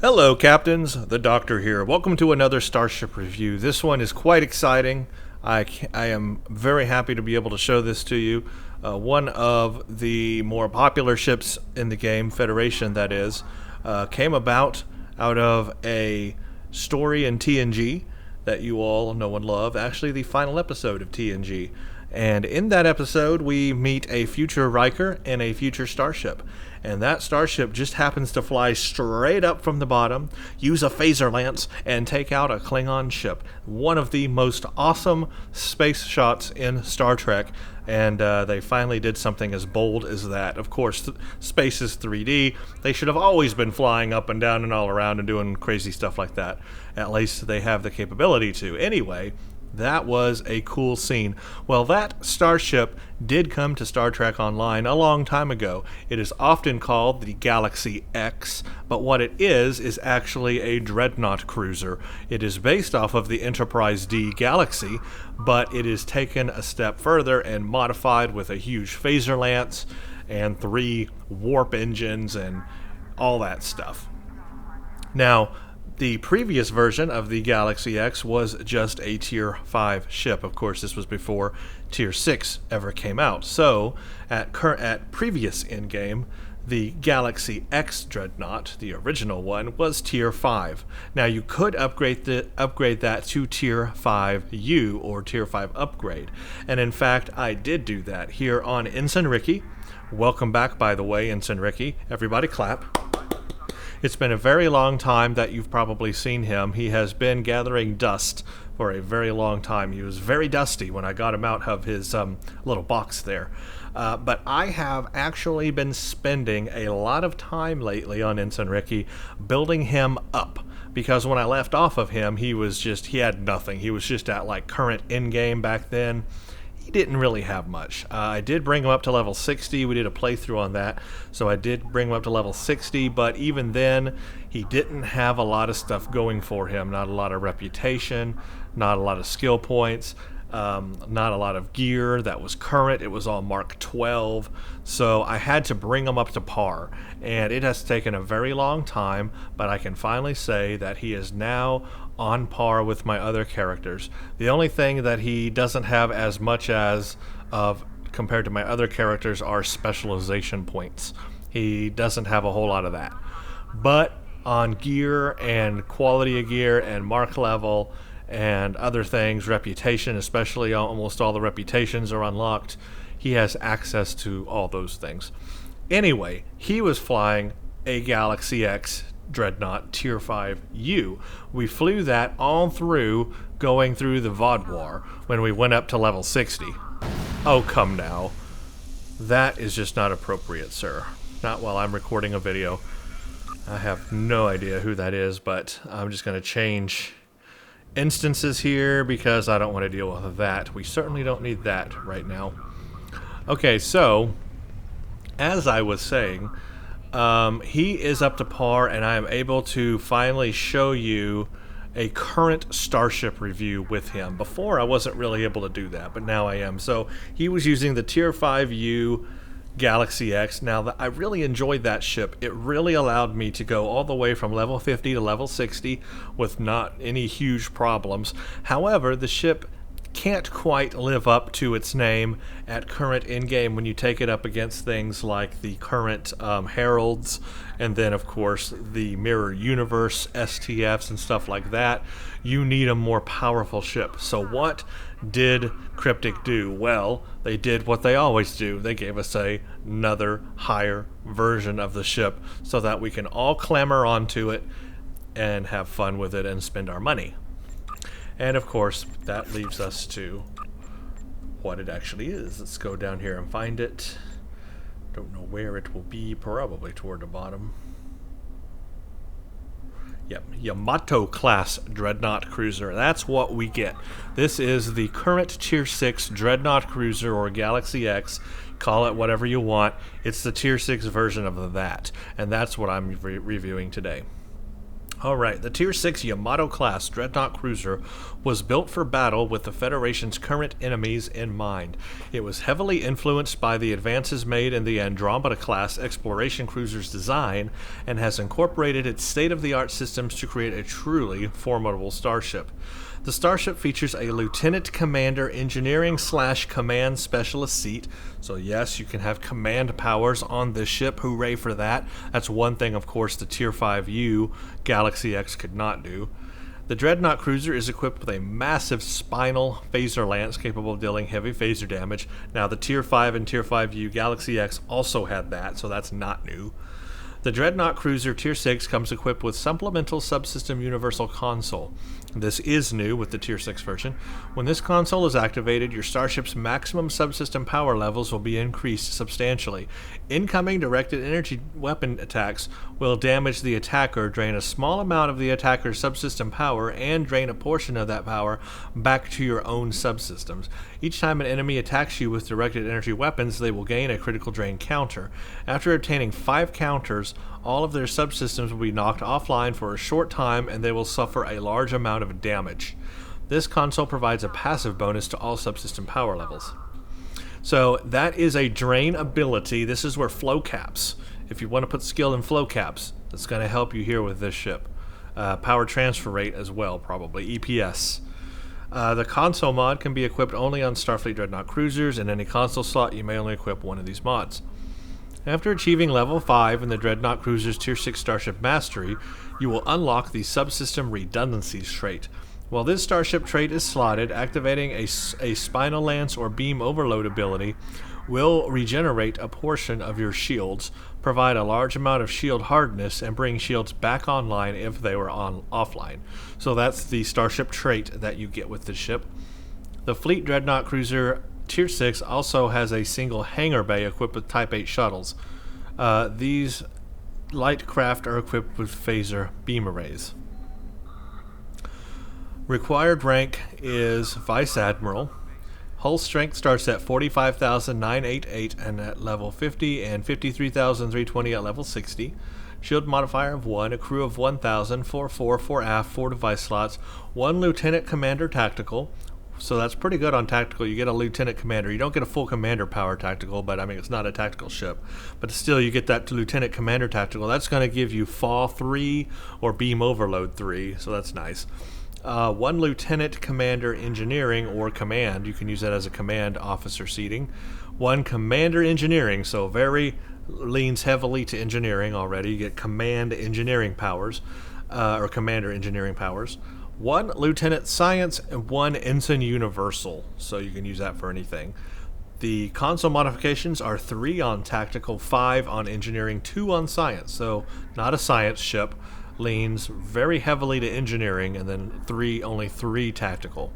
Hello, Captains. The Doctor here. Welcome to another Starship review. This one is quite exciting. I am very happy to be able to show this to you. One of the more popular ships in the game, Federation that is, came about out of a story in TNG that you all know and love. Actually, the final episode of TNG. And in that episode, we meet a future Riker and a future starship. And that starship just happens to fly straight up from the bottom, use a phaser lance, and take out a Klingon ship. One of the most awesome space shots in Star Trek. And they finally did something as bold as that. Of course, space is 3D. They should have always been flying up and down and all around and doing crazy stuff like that. At least they have the capability to. Anyway, that was a cool scene. Well, that starship did come to Star Trek Online a long time ago. It is often called the Galaxy X, but what it is actually a Dreadnought cruiser. It is based off of the Enterprise D Galaxy, but it is taken a step further and modified with a huge phaser lance and 3 warp engines and all that stuff. Now, the previous version of the Galaxy X was just a Tier 5 ship. Of course, this was before Tier 6 ever came out. So, at previous in-game, the Galaxy X Dreadnought, the original one, was Tier 5. Now, you could upgrade that to Tier 5U, or Tier 5 upgrade. And in fact, I did do that here on Ensign Ricky. Welcome back, by the way, Ensign Ricky. Everybody clap. It's been a very long time that you've probably seen him. He has been gathering dust for a very long time. He was very dusty when I got him out of his little box there. But I have actually been spending a lot of time lately on Ensign Ricky building him up. Because when I left off of him, he had nothing. He was just at like current in-game back then. He didn't really have much. I did bring him up to level 60. We did a playthrough on that, so I did bring him up to level 60, but even then, he didn't have a lot of stuff going for him. Not a lot of reputation, not a lot of skill points, not a lot of gear that was current. It was all Mark 12, so I had to bring him up to par, and it has taken a very long time, but I can finally say that he is now on par with my other characters. The only thing that he doesn't have as much as compared to my other characters are specialization points. He doesn't have a whole lot of that. But on gear and quality of gear and mark level and other things, reputation, especially almost all the reputations are unlocked, he has access to all those things. Anyway, he was flying a Galaxy X Dreadnought Tier 5U. We flew that all through going through the Vodwar when we went up to level 60. Oh, come now. That is just not appropriate, sir. Not while I'm recording a video. I have no idea who that is, but I'm just going to change instances here because I don't want to deal with that. We certainly don't need that right now. Okay, so as I was saying, he is up to par, and I am able to finally show you a current starship review with him. Before, I wasn't really able to do that, but now I am. So he was using the Tier 5U Galaxy X. Now, I really enjoyed that ship. It really allowed me to go all the way from level 50 to level 60 with not any huge problems. However, the ship can't quite live up to its name at current in-game when you take it up against things like the current Heralds, and then of course the Mirror Universe STFs and stuff like that. You need a more powerful ship. So what did Cryptic do? Well, they did what they always do. They gave us another higher version of the ship so that we can all clamor onto it and have fun with it and spend our money. And of course, that leaves us to what it actually is. Let's go down here and find it. Don't know where it will be, probably toward the bottom. Yep, Yamato class Dreadnought cruiser. That's what we get. This is the current Tier 6 Dreadnought cruiser, or Galaxy X. Call it whatever you want. It's the Tier 6 version of that. And that's what I'm reviewing today. Alright, the Tier 6 Yamato class Dreadnought cruiser was built for battle with the Federation's current enemies in mind. It was heavily influenced by the advances made in the Andromeda class exploration cruiser's design and has incorporated its state-of-the-art systems to create a truly formidable starship. The starship features a Lieutenant Commander Engineering/Command Specialist seat, so yes, you can have command powers on this ship, hooray for that. That's one thing, of course, the Tier 5U Galaxy X could not do. The Dreadnought cruiser is equipped with a massive spinal phaser lance capable of dealing heavy phaser damage. Now, the Tier 5 and Tier 5U Galaxy X also had that, so that's not new. The Dreadnought cruiser Tier 6 comes equipped with supplemental subsystem universal console. This is new with the Tier 6 version. When this console is activated, your starship's maximum subsystem power levels will be increased substantially. Incoming directed energy weapon attacks will damage the attacker, drain a small amount of the attacker's subsystem power, and drain a portion of that power back to your own subsystems. Each time an enemy attacks you with directed energy weapons, they will gain a critical drain counter. After obtaining 5 counters, all of their subsystems will be knocked offline for a short time and they will suffer a large amount of damage. This console provides a passive bonus to all subsystem power levels. So that is a drain ability. This is where flow caps. If you want to put skill in flow caps, that's going to help you here with this ship. Power transfer rate as well, probably. EPS. The console mod can be equipped only on Starfleet Dreadnought cruisers. In any console slot, you may only equip one of these mods. After achieving level 5 in the Dreadnought cruiser's Tier 6 Starship Mastery, you will unlock the Subsystem Redundancies trait. While this starship trait is slotted, activating a Spinal Lance or Beam Overload ability will regenerate a portion of your shields, provide a large amount of shield hardness, and bring shields back online if they were offline. So that's the starship trait that you get with this ship. The Fleet Dreadnought cruiser Tier 6 also has a single hangar bay equipped with Type 8 shuttles. These light craft are equipped with phaser beam arrays. Required rank is Vice Admiral. Hull strength starts at 45,988 and at level 50 and 53,320 at level 60. Shield modifier of 1, a crew of 1,000, 4 fore, 4 aft, 4 device slots, 1 Lieutenant Commander Tactical. So that's pretty good on tactical. You get a Lieutenant Commander. You don't get a full Commander power tactical, but I mean, it's not a tactical ship. But still, you get that Lieutenant Commander tactical. That's going to give you Fall 3 or Beam Overload 3, so that's nice. 1 Lieutenant Commander Engineering or Command. You can use that as a command officer seating. 1 Commander Engineering, so very leans heavily to engineering already. You get Command Engineering powers, or Commander Engineering powers. 1 Lieutenant Science and 1 Ensign Universal, so you can use that for anything. The console modifications are 3 on Tactical, 5 on Engineering, 2 on Science, so not a science ship. Leans very heavily to engineering, and then only 3 tactical.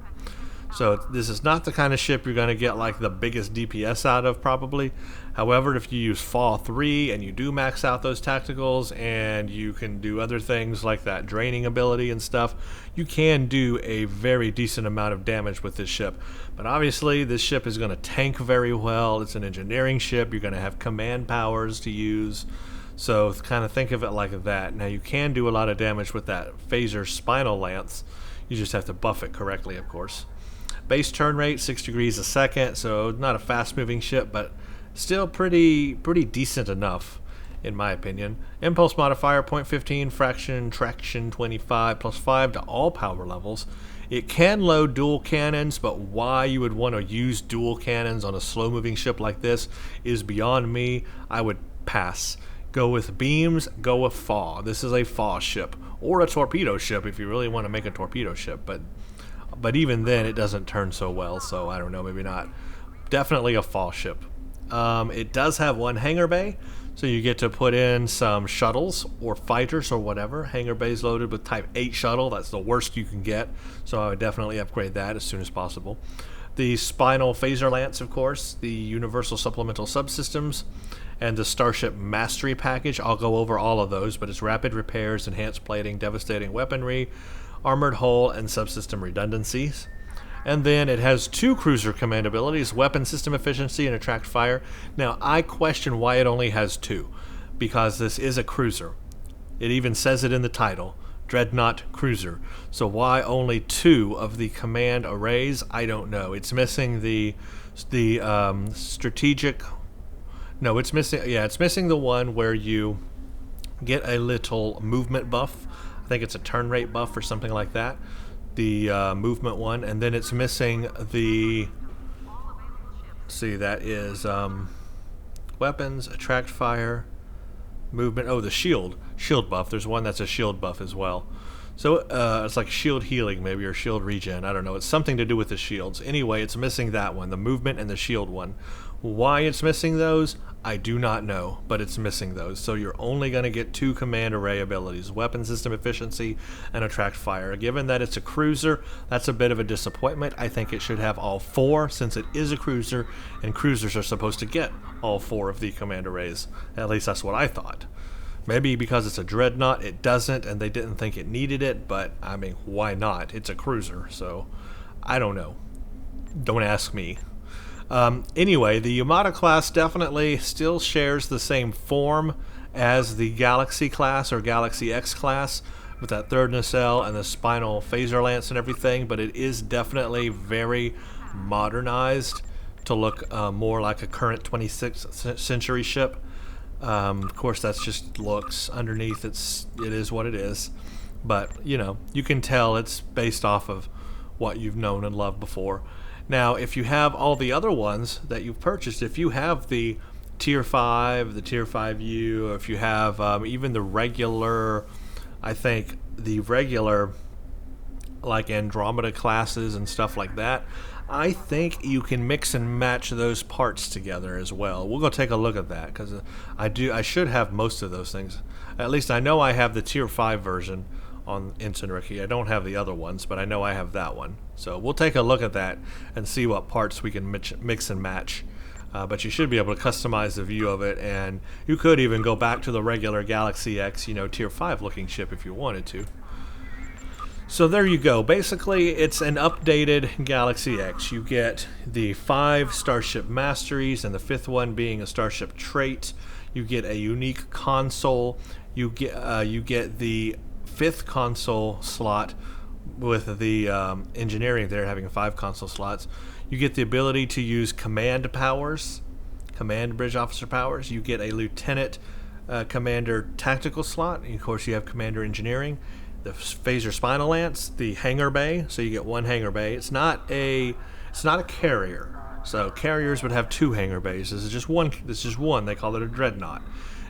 So this is not the kind of ship you're going to get like the biggest DPS out of, probably. However, if you use Fall 3 and you do max out those tacticals and you can do other things like that draining ability and stuff, you can do a very decent amount of damage with this ship. But obviously this ship is going to tank very well. It's an engineering ship. You're going to have command powers to use. So kind of think of it like that. Now you can do a lot of damage with that phaser spinal lance. You just have to buff it correctly, of course. Base turn rate 6 degrees a second, so not a fast moving ship, but still pretty decent enough in my opinion. Impulse modifier 0.15, fraction traction 25 plus 5 to all power levels. It can load dual cannons, but why you would want to use dual cannons on a slow moving ship like this is beyond me. I would pass. Go with beams, go with FAW. This is a FAW ship, or a torpedo ship if you really want to make a torpedo ship, but even then it doesn't turn so well, so I don't know, maybe not. Definitely a FAW ship. It does have 1 hangar bay, so you get to put in some shuttles or fighters or whatever. Hangar bays loaded with Type 8 shuttle, that's the worst you can get, so I would definitely upgrade that as soon as possible. The Spinal Phaser Lance, of course, the Universal Supplemental Subsystems, and the Starship Mastery Package. I'll go over all of those, but it's rapid repairs, enhanced plating, devastating weaponry, armored hull, and subsystem redundancies. And then it has 2 cruiser command abilities, weapon system efficiency and attract fire. Now, I question why it only has 2, because this is a cruiser. It even says it in the title. Dreadnought cruiser. So why only 2 of the command arrays? I don't know. It's missing the strategic. No, it's missing. Yeah, it's missing the one where you get a little movement buff. I think it's a turn rate buff or something like that. The movement one, and then it's missing the. See, that is weapons, attract fire, movement. Oh, the shield buff. There's one that's a shield buff as well. So it's like shield healing maybe, or shield regen. I don't know. It's something to do with the shields. Anyway, it's missing that one, the movement and the shield one. Why it's missing those, I do not know, but it's missing those. So you're only going to get 2 command array abilities, weapon system efficiency and attract fire. Given that it's a cruiser, that's a bit of a disappointment. I think it should have all 4 since it is a cruiser, and cruisers are supposed to get all 4 of the command arrays. At least that's what I thought. Maybe because it's a Dreadnought, it doesn't, and they didn't think it needed it, but I mean, why not? It's a cruiser, so I don't know. Don't ask me. Anyway, the Yamato class definitely still shares the same form as the Galaxy class or Galaxy X class with that 3rd nacelle and the spinal phaser lance and everything, but it is definitely very modernized to look more like a current 26th century ship. Of course, that's just looks. Underneath, it is what it is, but you know, you can tell it's based off of what you've known and loved before. Now, if you have all the other ones that you've purchased, if you have the Tier 5, the Tier 5U, or if you have even the regular, I think the regular like Andromeda classes and stuff like that, I think you can mix and match those parts together as well. We'll go take a look at that, because I should have most of those things. At least I know I have the Tier 5 version on Ensign Rookie. I don't have the other ones, but I know I have that one. So we'll take a look at that and see what parts we can mix and match. But you should be able to customize the view of it, and you could even go back to the regular Galaxy X, you know, Tier 5 looking ship if you wanted to. So there you go. Basically, it's an updated Galaxy X. You get the 5 Starship Masteries, and the 5th one being a Starship trait. You get a unique console. You get the 5th console slot with the engineering there having 5 console slots. You get the ability to use command powers, command bridge officer powers. You get a lieutenant commander tactical slot. And of course, you have commander engineering, the phaser spinal lance, the hangar bay. So you get 1 hangar bay. It's not a carrier. So carriers would have 2 hangar bays. This is just one. They call it a Dreadnought.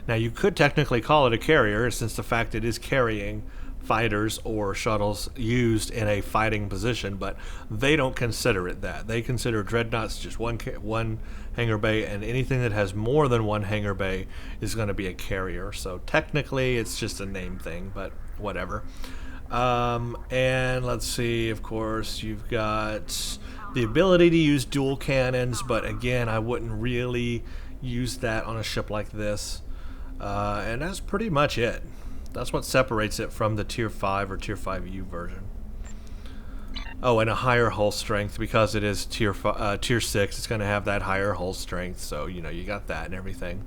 Now, you could technically call it a carrier, since the fact it is carrying fighters or shuttles used in a fighting position, but they don't consider it that. They consider Dreadnoughts just one hangar bay, and anything that has more than 1 hangar bay is going to be a carrier. So technically, it's just a name thing, but whatever. And let's see, of course, you've got the ability to use dual cannons, but again, I wouldn't really use that on a ship like this. And that's pretty much it. That's what separates it from the Tier 5 or Tier 5U version. Oh, and a higher hull strength, because it is Tier 6. It's going to have that higher hull strength, so you know, you got that and everything.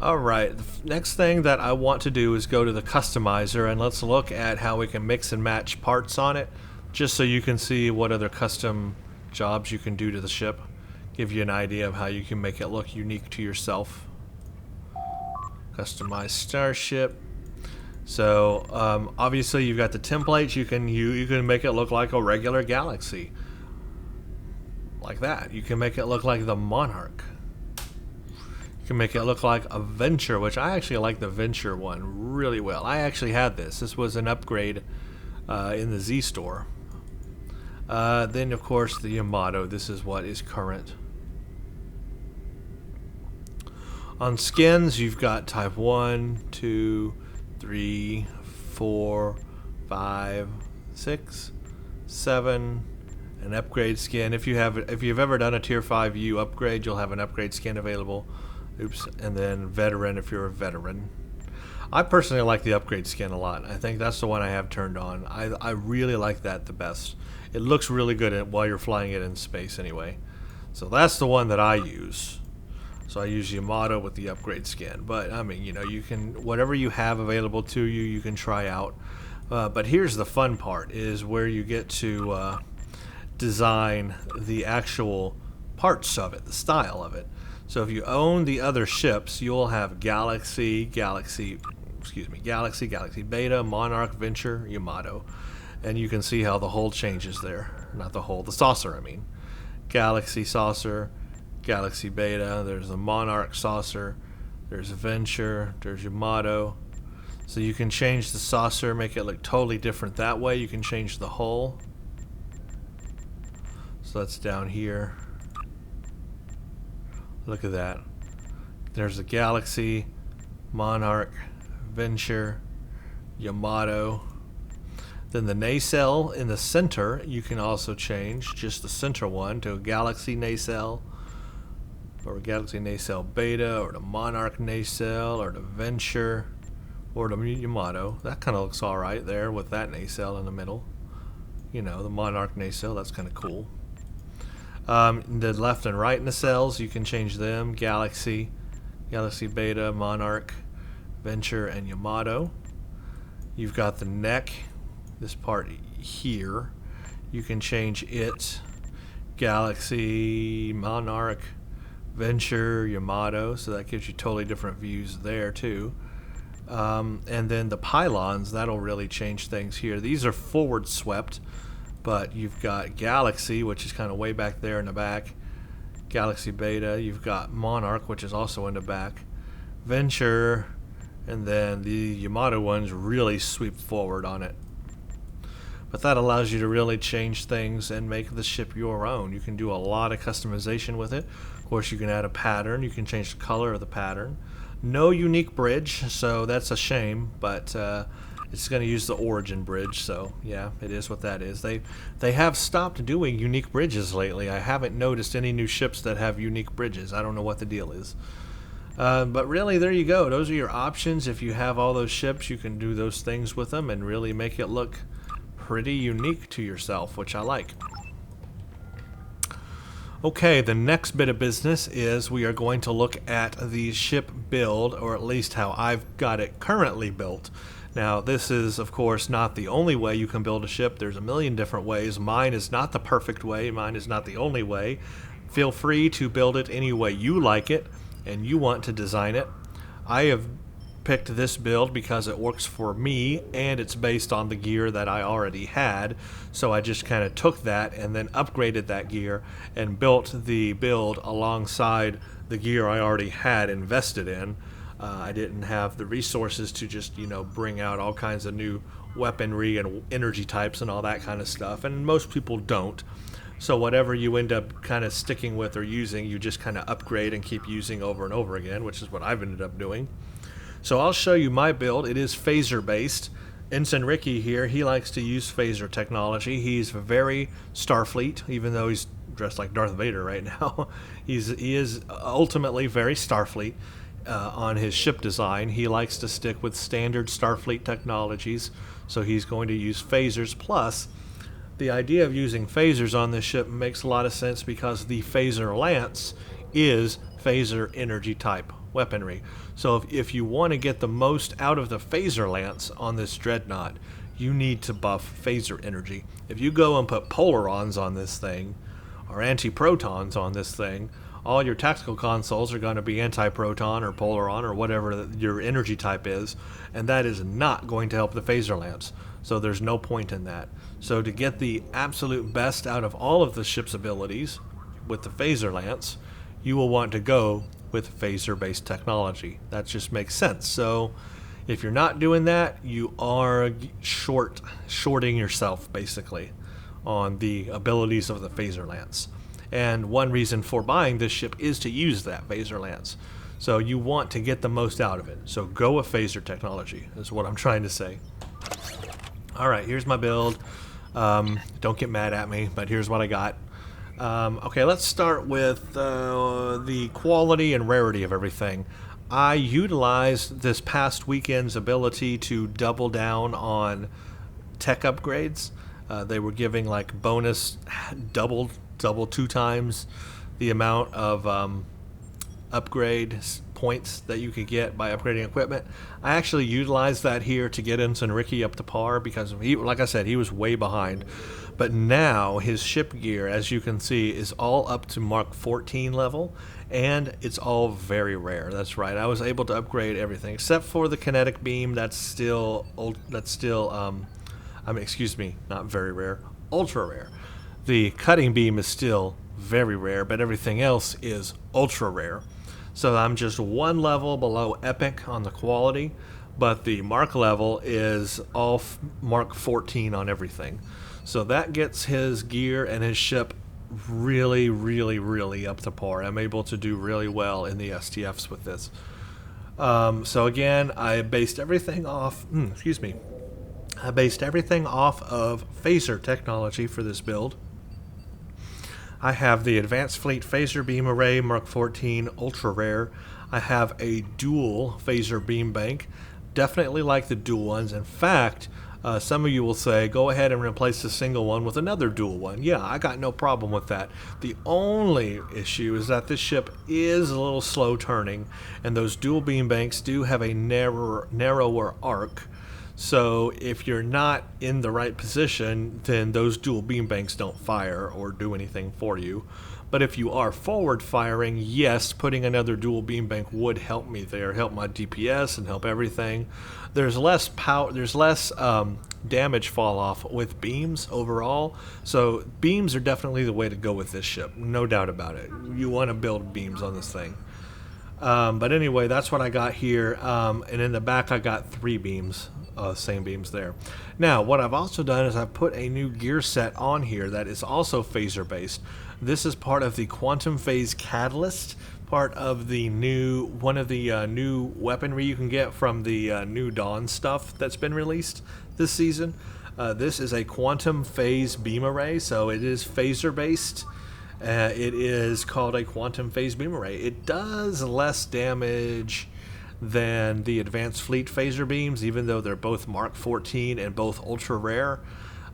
Alright, the next thing that I want to do is go to the customizer, and let's look at how we can mix and match parts on it, just so you can see what other custom jobs you can do to the ship. Give you an idea of how you can make it look unique to yourself. Customize starship. So obviously you've got the templates. You can make it look like a regular Galaxy, like that. You can make it look like the Monarch. You can make it look like a Venture, which I actually like the Venture one really well. I actually had this. This was an upgrade in the Z store. Then of course the Yamato. This is what is current. On skins, you've got type 1, 2, 3, 4, 5, 6, 7, an upgrade skin. If you've ever done a Tier 5U upgrade, you'll have an upgrade skin available. Oops, and then veteran if you're a veteran. I personally like the upgrade skin a lot. I think that's the one I have turned on. I really like that the best. It looks really good while you're flying it in space anyway. So that's the one that I use. So I use Yamato with the upgrade skin. But I mean, you know, you can, whatever you have available to you, you can try out. But here's the fun part, is where you get to design the actual parts of it, the style of it. So if you own the other ships, you'll have Galaxy, Galaxy Beta, Monarch, Venture, Yamato. And you can see how the hull changes there. Not the hull, the saucer, I mean. Galaxy saucer, Galaxy Beta, there's the Monarch saucer, there's Venture, there's Yamato. So you can change the saucer, make it look totally different that way. You can change the hull. So that's down here. Look at that. There's the Galaxy, Monarch, Venture, Yamato. Then the nacelle in the center, you can also change just the center one to a Galaxy nacelle, or a Galaxy nacelle Beta, or the Monarch nacelle, or the Venture, or the Yamato. That kind of looks alright there with that nacelle in the middle. You know, the Monarch nacelle, that's kind of cool. The left and right nacelles, you can change them. Galaxy, Galaxy Beta, Monarch, Venture, and Yamato. You've got the neck, this part here. You can change it. Galaxy, Monarch, Venture, Yamato. So that gives you totally different views there too. And then the pylons, that'll really change things here. These are forward swept, but you've got Galaxy, which is kind of way back there in the back. Galaxy Beta, you've got Monarch, which is also in the back. Venture, and then the Yamato ones really sweep forward on it. But that allows you to really change things and make the ship your own. You can do a lot of customization with it. Of course, you can add a pattern. You can change the color of the pattern. No unique bridge, so that's a shame, but it's going to use the origin bridge, so yeah, it is what that is. They have stopped doing unique bridges lately. I haven't noticed any new ships that have unique bridges. I don't know what the deal is. But really, there you go. Those are your options. If you have all those ships, you can do those things with them and really make it look pretty unique to yourself, which I like. Okay, the next bit of business is we are going to look at the ship build, or at least how I've got it currently built. Now, this is, of course, not the only way you can build a ship. There's a million different ways. Mine is not the perfect way. Mine is not the only way. Feel free to build it any way you like it and you want to design it. I have picked this build because it works for me and it's based on the gear that I already had, so I just kind of took that and then upgraded that gear and built the build alongside the gear I already had invested in. I didn't have the resources to just, you know, bring out all kinds of new weaponry and energy types and all that kind of stuff, and most people don't. So whatever you end up kind of sticking with or using, you just kind of upgrade and keep using over and over again, which is what I've ended up doing. So I'll show you my build. It is phaser based. Ensign Ricky here, he likes to use phaser technology. He's very Starfleet, even though he's dressed like Darth Vader right now. He is ultimately very Starfleet on his ship design. He likes to stick with standard Starfleet technologies, so he's going to use phasers. Plus, the idea of using phasers on this ship makes a lot of sense because the phaser lance is phaser energy type weaponry. So if you want to get the most out of the phaser lance on this Dreadnought, you need to buff phaser energy. If you go and put polarons on this thing, or anti-protons on this thing, all your tactical consoles are going to be anti-proton or polaron or whatever your energy type is, and that is not going to help the phaser lance. So there's no point in that. So to get the absolute best out of all of the ship's abilities with the phaser lance, you will want to go with phaser-based technology. That just makes sense. So if you're not doing that, you are shorting yourself basically on the abilities of the phaser lance. And one reason for buying this ship is to use that phaser lance. So you want to get the most out of it. So go with phaser technology is what I'm trying to say. Alright, here's my build. Don't get mad at me, but here's what I got. Okay, let's start with the quality and rarity of everything. I utilized this past weekend's ability to double down on tech upgrades. They were giving like bonus double 2 times the amount of upgrade points that you could get by upgrading equipment. I actually utilized that here to get Ensign Ricky up to par because he, like I said, he was way behind. But now his ship gear, as you can see, is all up to Mark 14 level, and it's all very rare. That's right. I was able to upgrade everything except for the kinetic beam. That's still excuse me, not very rare, ultra rare. The cutting beam is still very rare, but everything else is ultra rare. So I'm just one level below epic on the quality, but the mark level is all Mark 14 on everything. So that gets his gear and his ship really, really, really up to par. I'm able to do really well in the STFs with this. So again, I based everything off, I based everything off of phaser technology for this build. I have the Advanced Fleet Phaser Beam Array Mark 14 Ultra Rare. I have a dual phaser beam bank. Definitely like the dual ones. In fact, some of you will say, go ahead and replace the single one with another dual one. Yeah, I got no problem with that. The only issue is that this ship is a little slow turning, and those dual beam banks do have a narrower arc. So if you're not in the right position, then those dual beam banks don't fire or do anything for you. But if you are forward firing, yes, putting another dual beam bank would help me there, help my DPS and help everything. There's less power, there's less damage fall off with beams overall. So beams are definitely the way to go with this ship, no doubt about it. You want to build beams on this thing. But anyway, that's what I got here. And in the back, I got 3 beams. Same beams there. Now, what I've also done is I've put a new gear set on here that is also phaser based. This is part of the Quantum Phase Catalyst, part of the new new weaponry you can get from the New Dawn stuff that's been released this season. This is a Quantum Phase beam array, so it is phaser based. It is called a Quantum Phase beam array. It does less damage than the Advanced Fleet Phaser beams, even though they're both Mark 14 and both ultra rare.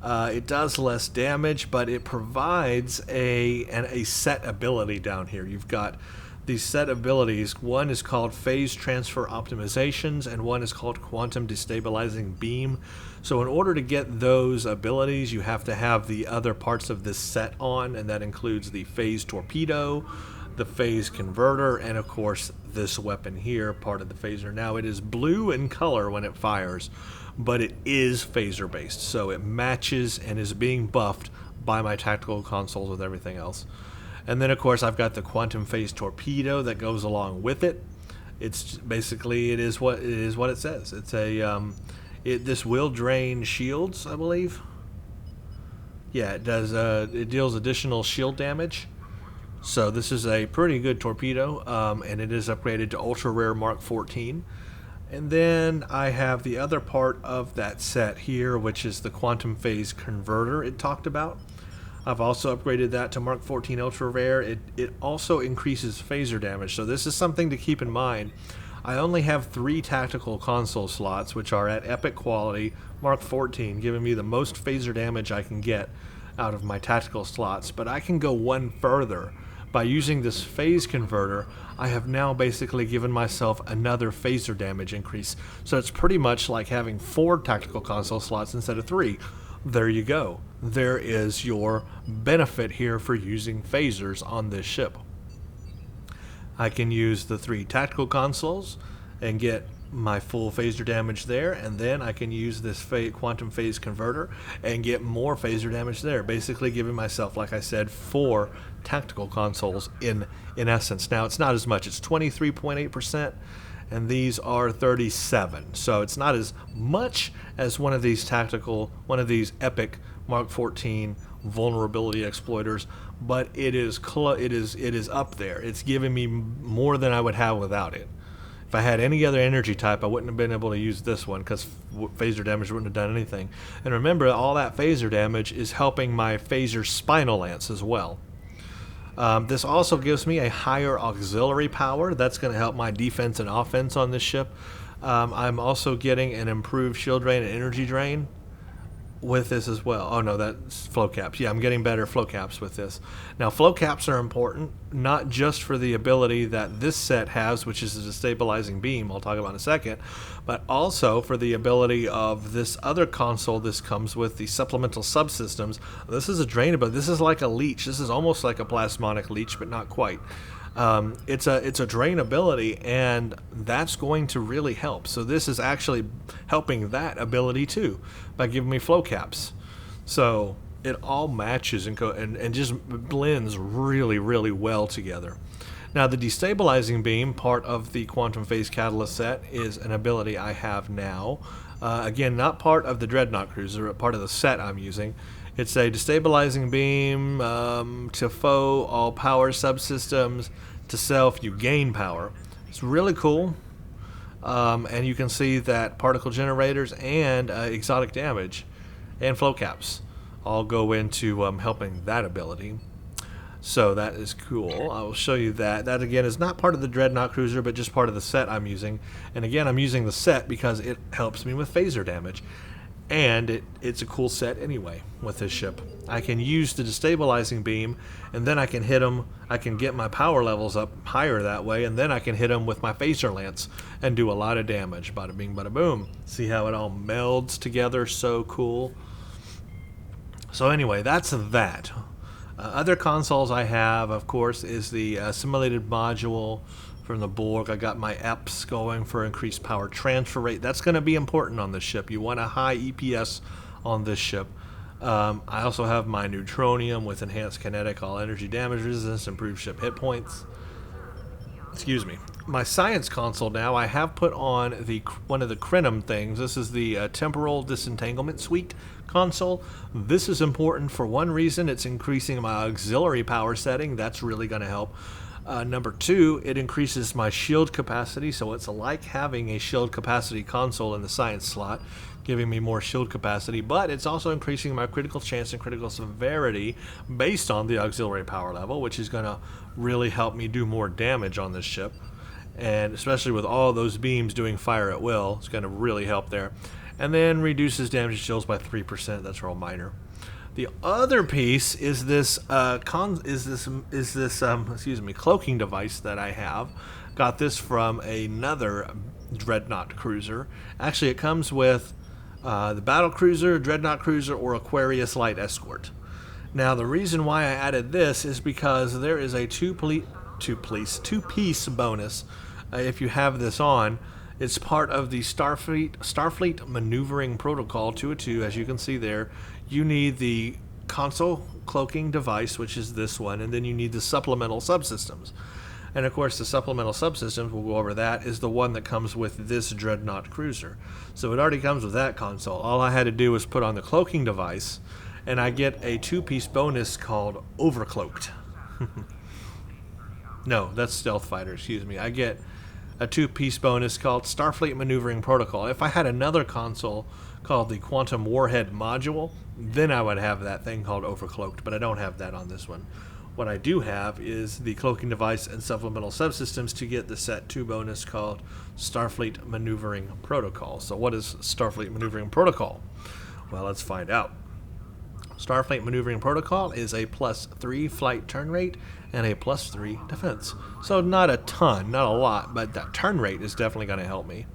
It does less damage, but it provides a set ability down here. You've got these set abilities. One is called Phase Transfer Optimizations, and one is called Quantum Destabilizing Beam. So in order to get those abilities, you have to have the other parts of this set on, and that includes the Phase Torpedo, the Phase Converter, and of course this weapon here, part of the phaser. Now it is blue in color when it fires, but it is phaser based, so it matches and is being buffed by my tactical consoles with everything else. And then of course I've got the Quantum Phase Torpedo that goes along with it. It's basically, it is what it says. It's a this will drain shields, I believe. Yeah, it does. It deals additional shield damage. So this is a pretty good torpedo, and it is upgraded to Ultra Rare Mark 14. And then I have the other part of that set here, which is the Quantum Phase Converter it talked about. I've also upgraded that to Mark 14 Ultra Rare. It also increases phaser damage, so this is something to keep in mind. I only have 3 tactical console slots, which are at epic quality, Mark 14, giving me the most phaser damage I can get out of my tactical slots, but I can go one further. By using this phase converter, I have now basically given myself another phaser damage increase. So it's pretty much like having 4 tactical console slots instead of 3. There you go. There is your benefit here for using phasers on this ship. I can use the 3 tactical consoles and get my full phaser damage there, and then I can use this Quantum Phase Converter and get more phaser damage there, basically giving myself, like I said, 4 tactical consoles in essence. Now it's not as much, it's 23.8%, and these are 37, so it's not as much as one of these epic Mark 14 vulnerability exploiters, but it is up there. It's giving me more than I would have without it. If I had any other energy type, I wouldn't have been able to use this one because phaser damage wouldn't have done anything. And remember, all that phaser damage is helping my phaser spinal lance as well. This also gives me a higher auxiliary power. That's going to help my defense and offense on this ship. I'm also getting an improved shield drain and energy drain. with this as well. Oh no, that's flow caps. Yeah, I'm getting better flow caps with this. Now, flow caps are important, not just for the ability that this set has, which is a destabilizing beam, I'll talk about in a second, but also for the ability of this other console. This comes with the supplemental subsystems. This is a drain, but this is like a leech. This is almost like a plasmonic leech, but not quite. It's a drain ability, and that's going to really help. So this is actually helping that ability too by giving me flow caps. So it all matches and just blends really, really well together. Now, the destabilizing beam, part of the quantum phase catalyst set, is an ability I have now. Again, not part of the Dreadnought cruiser, but part of the set I'm using. It's a destabilizing beam to foe all power subsystems. To self, you gain power. It's really cool. And you can see that particle generators and exotic damage and flow caps all go into helping that ability. So that is cool. I will show you that. That again is not part of the Dreadnought cruiser, but just part of the set I'm using. And again, I'm using the set because it helps me with phaser damage. And it's a cool set anyway with this ship. I can use the destabilizing beam, and then I can hit them. I can get my power levels up higher that way, and then I can hit them with my phaser lance and do a lot of damage. Bada bing, bada boom. See how it all melds together? So cool. So anyway, that's that. Other consoles I have, of course, is the simulated module from the Borg. I got my EPS going for increased power transfer rate. That's going to be important on this ship. You want a high EPS on this ship. I also have my neutronium with enhanced kinetic, all energy damage resistance, improved ship hit points. Excuse me. My science console now, I have put on one of the Crenum things. This is the temporal disentanglement suite console. This is important for one reason. It's increasing my auxiliary power setting. That's really going to help. Number two, it increases my shield capacity, so it's like having a shield capacity console in the science slot, giving me more shield capacity, but it's also increasing my critical chance and critical severity based on the auxiliary power level, which is going to really help me do more damage on this ship. And especially with all those beams doing fire at will, it's going to really help there. And then reduces damage shields by 3%. That's real minor. The other piece is this cloaking device that I have. Got this from another Dreadnought cruiser. Actually, it comes with the Battle Cruiser, Dreadnought Cruiser, or Aquarius Light Escort. Now, the reason why I added this is because there is a two-piece bonus if you have this on. It's part of the Starfleet Maneuvering Protocol 202, as you can see there. You need the console cloaking device, which is this one, and then you need the supplemental subsystems. And of course, the supplemental subsystems, we'll go over that, is the one that comes with this Dreadnought cruiser. So it already comes with that console. All I had to do was put on the cloaking device, and I get a two-piece bonus called Overcloaked. No, that's Stealth Fighter, excuse me. I get a two-piece bonus called Starfleet Maneuvering Protocol. If I had another console called the Quantum Warhead Module, then I would have that thing called Overcloaked, but I don't have that on this one. What I do have is the cloaking device and supplemental subsystems to get the Set 2 bonus called Starfleet Maneuvering Protocol. So what is Starfleet Maneuvering Protocol? Well, let's find out. Starfleet Maneuvering Protocol is a +3 flight turn rate and a +3 defense. So not a ton, not a lot, but that turn rate is definitely going to help me.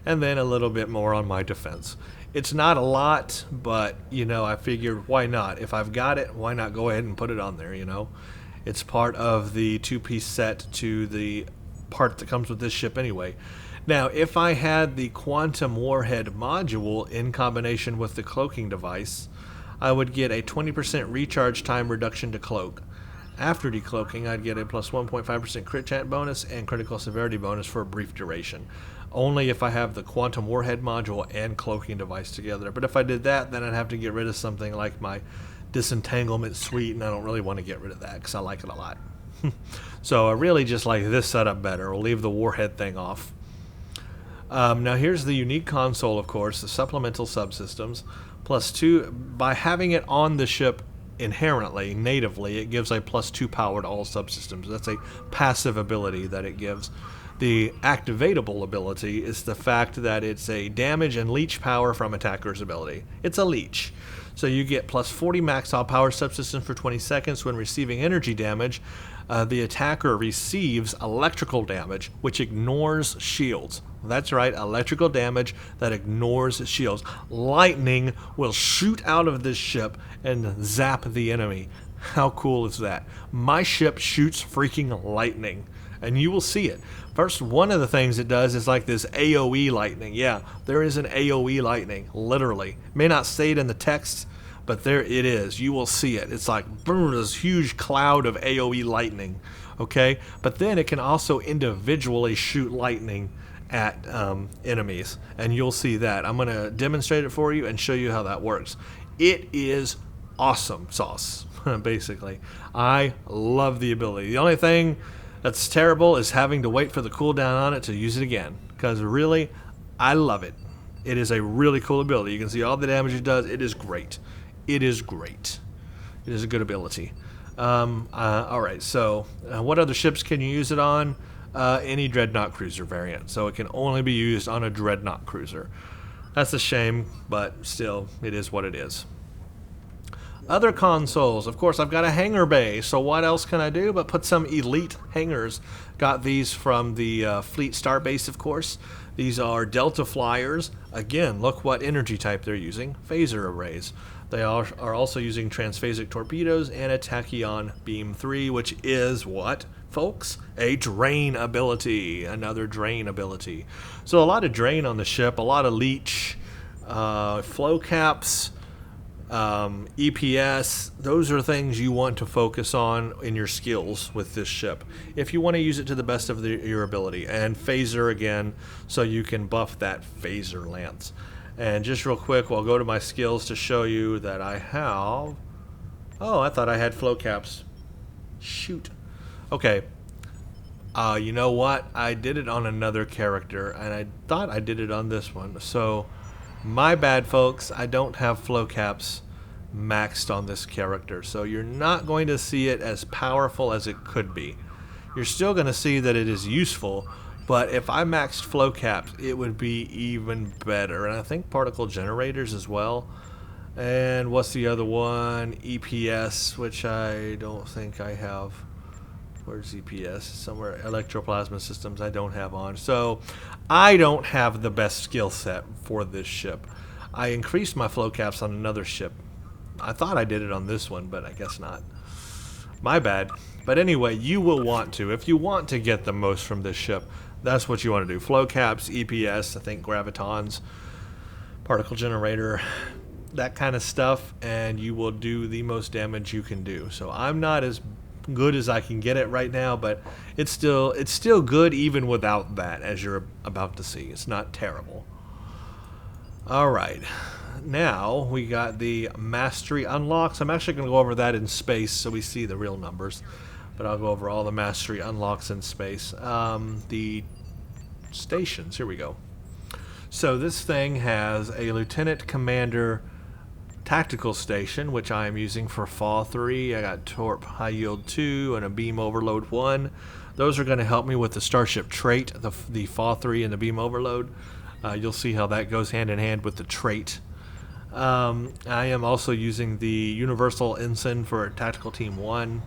And then a little bit more on my defense. It's not a lot, but, I figured, why not? If I've got it, why not go ahead and put it on there, It's part of the two-piece set to the part that comes with this ship anyway. Now, if I had the Quantum Warhead Module in combination with the cloaking device, I would get a 20% recharge time reduction to cloak. After decloaking, I'd get a +1.5% crit chance bonus and critical severity bonus for a brief duration. Only if I have the Quantum Warhead Module and cloaking device together. But if I did that, then I'd have to get rid of something like my Disentanglement Suite, and I don't really want to get rid of that because I like it a lot. So I really just like this setup better. We'll leave the Warhead thing off. Now here's the unique console, of course, the supplemental subsystems. +2, by having it on the ship inherently, natively, it gives a +2 power to all subsystems. That's a passive ability that it gives. The activatable ability is the fact that it's a damage and leech power from attacker's ability. It's a leech. So you get plus 40 max all power subsistence for 20 seconds when receiving energy damage. The attacker receives electrical damage, which ignores shields. That's right, electrical damage that ignores shields. Lightning will shoot out of this ship and zap the enemy. How cool is that? My ship shoots freaking lightning, and you will see it. First, one of the things it does is like this AoE lightning. Yeah, there is an AoE lightning, literally. May not say it in the text, but there it is. You will see it. It's like boom, this huge cloud of AoE lightning. Okay, but then it can also individually shoot lightning at enemies, and you'll see that. I'm going to demonstrate it for you and show you how that works. It is awesome sauce, basically. I love the ability. The only thing that's terrible is having to wait for the cooldown on it to use it again, because really, I love it. It is a really cool ability. You can see all the damage it does. It is great. It is great. It is a good ability. Alright, so what other ships can you use it on? Any Dreadnought cruiser variant. So it can only be used on a Dreadnought cruiser. That's a shame, but still, it is what it is. Other consoles, of course, I've got a hangar bay, so what else can I do but put some elite hangars? Got these from the Fleet Starbase, of course. These are Delta Flyers. Again, look what energy type they're using, phaser arrays. They are also using transphasic torpedoes and a Tachyon Beam 3, which is what, folks? A drain ability, another drain ability. So a lot of drain on the ship, a lot of leech, flow caps, EPS. Those are things you want to focus on in your skills with this ship if you want to use it to the best of your ability. And phaser again, so you can buff that phaser lance. And just real quick, I'll go to my skills to show you that I have... Oh, I thought I had flow caps. Shoot. Okay. You know what? I did it on another character, and I thought I did it on this one. So, my bad, folks. I don't have flow caps maxed on this character. So, you're not going to see it as powerful as it could be. You're still going to see that it is useful, but if I maxed flow caps, it would be even better. And I think particle generators as well. And what's the other one? EPS, which I don't think I have. Where's EPS? Somewhere. Electroplasma systems I don't have on. So I don't have the best skill set for this ship. I increased my flow caps on another ship. I thought I did it on this one, but I guess not. My bad. But anyway, you will want to. If you want to get the most from this ship, that's what you want to do. Flow caps, EPS, I think gravitons, particle generator, that kind of stuff, and you will do the most damage you can do. So I'm not as good as I can get it right now, but it's still good even without that, as you're about to see. It's not terrible. Alright, now we got the mastery unlocks. I'm actually going to go over that in space so we see the real numbers, but I'll go over all the mastery unlocks in space. The stations, here we go. So this thing has a lieutenant commander tactical station, which I am using for Fall 3. I got Torp High Yield 2 and a Beam Overload 1. Those are going to help me with the Starship trait, the Fall 3 and the Beam Overload. You'll see how that goes hand in hand with the trait. I am also using the Universal Ensign for Tactical Team 1.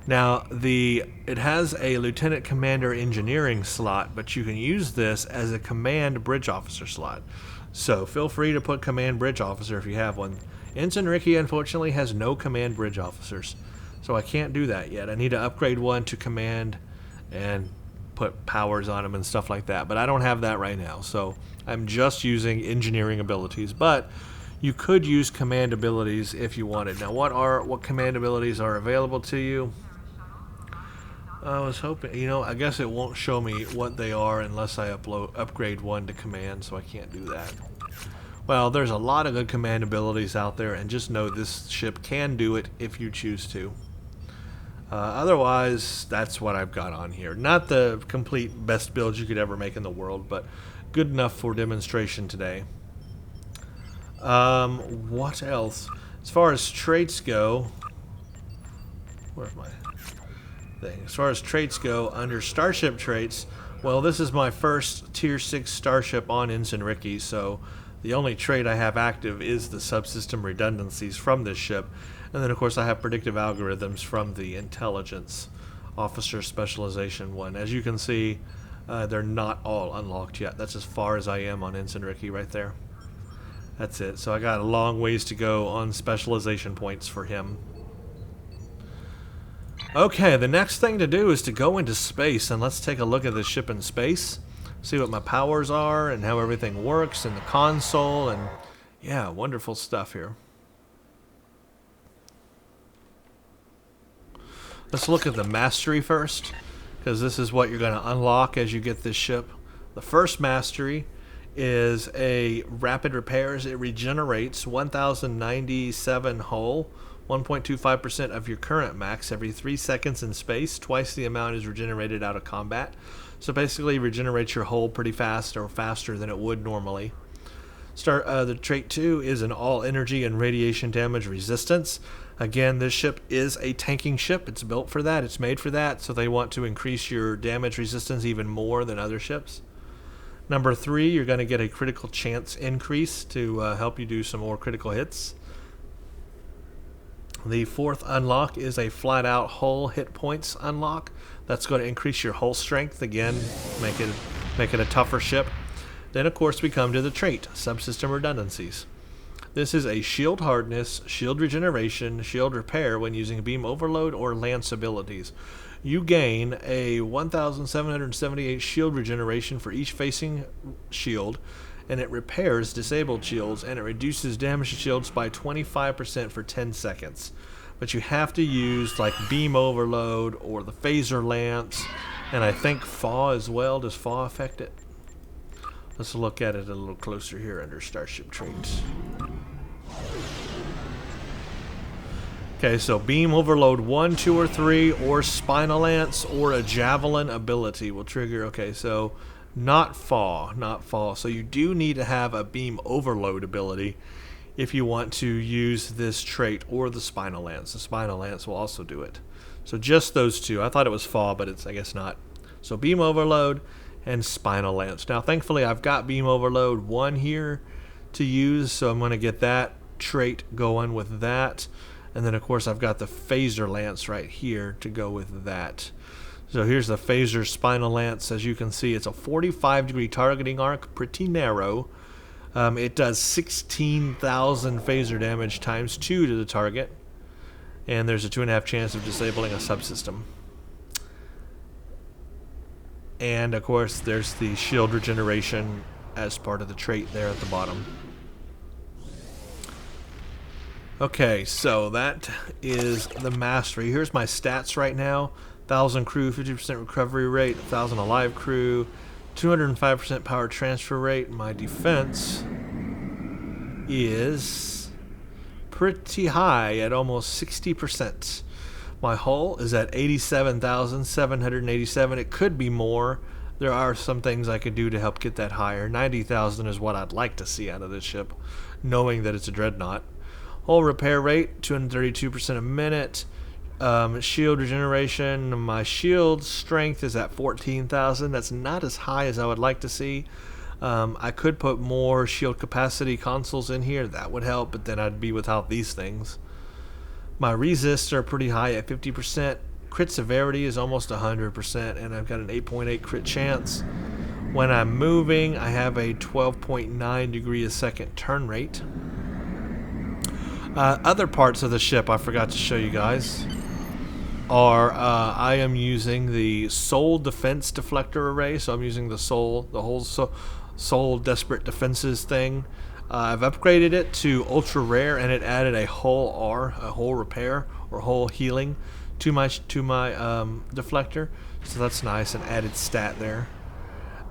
Now, it has a Lieutenant Commander Engineering slot, but you can use this as a Command Bridge Officer slot. So feel free to put Command Bridge Officer if you have one. Ensign Ricky, unfortunately, has no Command Bridge Officers, so I can't do that yet. I need to upgrade one to Command and put powers on them and stuff like that, but I don't have that right now, so I'm just using engineering abilities. But you could use command abilities if you wanted. Now, what command abilities are available to you? I was hoping, I guess it won't show me what they are unless I upgrade one to command, so I can't do that. Well, there's a lot of good command abilities out there, and just know this ship can do it if you choose to. Otherwise, that's what I've got on here. Not the complete best build you could ever make in the world, but good enough for demonstration today. What else? As far as traits go, where's my... thing. As far as traits go, under starship traits, well, this is my first tier 6 starship on Ensign Ricky, so the only trait I have active is the subsystem redundancies from this ship. And then, of course, I have predictive algorithms from the intelligence officer specialization one. As you can see, they're not all unlocked yet. That's as far as I am on Ensign Ricky right there. That's it. So I got a long ways to go on specialization points for him. Okay, the next thing to do is to go into space, and let's take a look at this ship in space. See what my powers are and how everything works in the console, and yeah, wonderful stuff here. Let's look at the mastery first, because this is what you're going to unlock as you get this ship. The first mastery is a rapid repairs. It regenerates 1097 hull, 1.25% of your current max every 3 seconds in space. Twice the amount is regenerated out of combat. So basically regenerates your hull pretty fast, or faster than it would normally. The trait 2 is an all energy and radiation damage resistance. Again, this ship is a tanking ship. It's built for that. It's made for that. So they want to increase your damage resistance even more than other ships. Number 3, you're going to get a critical chance increase to help you do some more critical hits. The 4th unlock is a flat out hull hit points unlock. That's going to increase your hull strength, again, make it a tougher ship. Then, of course, we come to the trait, subsystem redundancies. This is a shield hardness, shield regeneration, shield repair when using beam overload or lance abilities. You gain a 1,778 shield regeneration for each facing shield, and it repairs disabled shields, and it reduces damage to shields by 25% for 10 seconds. But you have to use like beam overload or the phaser lance, and I think FAW as well. Does FAW affect it? Let's look at it a little closer here under Starship Traits. Okay, so Beam Overload 1, 2, or 3, or Spinal Lance, or a Javelin ability will trigger. Okay, so not FAW, not FAW. So you do need to have a Beam Overload ability if you want to use this trait, or the Spinal Lance. The Spinal Lance will also do it. So just those two. I thought it was FAW, but it's, I guess, not. So Beam Overload and Spinal Lance. Now, thankfully, I've got Beam Overload 1 here to use, so I'm going to get that trait going with that. And then, of course, I've got the Phaser Lance right here to go with that. So here's the Phaser Spinal Lance. As you can see, it's a 45-degree targeting arc, pretty narrow. It does 16,000 phaser damage times 2 to the target. And there's a 2.5 chance of disabling a subsystem. And, of course, there's the shield regeneration as part of the trait there at the bottom. Okay, so that is the mastery. Here's my stats right now. 1,000 crew, 50% recovery rate, 1,000 alive crew, 205% power transfer rate. My defense is pretty high at almost 60%. My hull is at 87,787. It could be more. There are some things I could do to help get that higher. 90,000 is what I'd like to see out of this ship, knowing that it's a Dreadnought. Hull repair rate, 232% a minute. Shield regeneration, my shield strength is at 14,000. That's not as high as I would like to see. I could put more shield capacity consoles in here. That would help, but then I'd be without these things. My resists are pretty high at 50%. Crit severity is almost 100%, and I've got an 8.8 crit chance. When I'm moving, I have a 12.9 degree a second turn rate. Other parts of the ship I forgot to show you guys are I am using the Soul Defense Deflector Array, so I'm using the whole Soul Desperate Defenses thing. I've upgraded it to Ultra Rare, and it added a Hull R, a Hull Repair or Hull Healing to my deflector, so that's nice, an added stat there.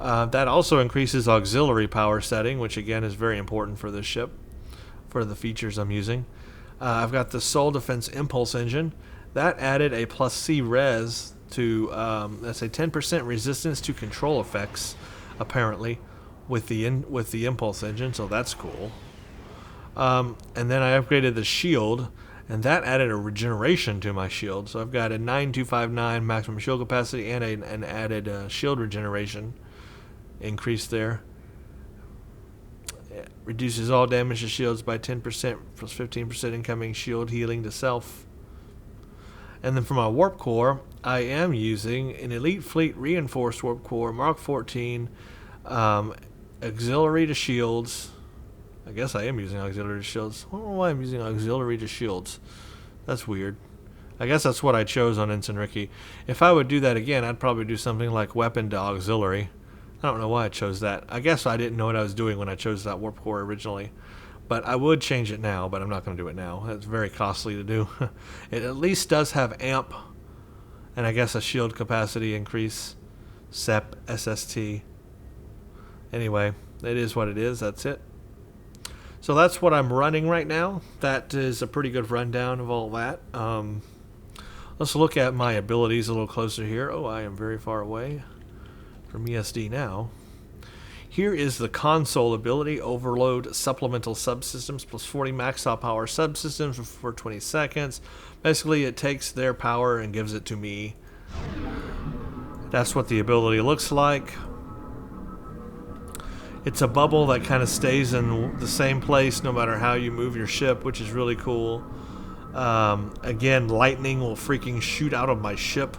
That also increases auxiliary power setting, which again is very important for this ship, for the features I'm using. I've got the Soul Defense Impulse Engine. That added a plus C res to, that's a 10% resistance to control effects, apparently, with the Impulse Engine, so that's cool. And then I upgraded the shield, And that added a regeneration to my shield. So I've got a 9259 maximum shield capacity and an added shield regeneration increase there. It reduces all damage to shields by 10% plus 15% incoming shield healing to self. And then for my warp core, I am using an Elite Fleet Reinforced Warp Core Mark 14 auxiliary to shields. I guess I am using auxiliary to shields. I don't know why I'm using auxiliary to shields. That's weird. I guess that's what I chose on Ensign Ricky. If I would do that again, I'd probably do something like weapon to auxiliary. I don't know why I chose that. I guess I didn't know what I was doing when I chose that warp core originally. But I would change it now, but I'm not going to do it now. It's very costly to do. It at least does have amp, and I guess a shield capacity increase, SEP, SST. Anyway, it is what it is. That's it. So that's what I'm running right now. That is a pretty good rundown of all that. Let's look at my abilities a little closer here. Oh, I am very far away from ESD now. Here is the console ability, Overload Supplemental Subsystems, plus 40 max top power subsystems for 20 seconds. Basically, it takes their power and gives it to me. That's what the ability looks like. It's a bubble that kind of stays in the same place no matter how you move your ship, which is really cool. Again, lightning will freaking shoot out of my ship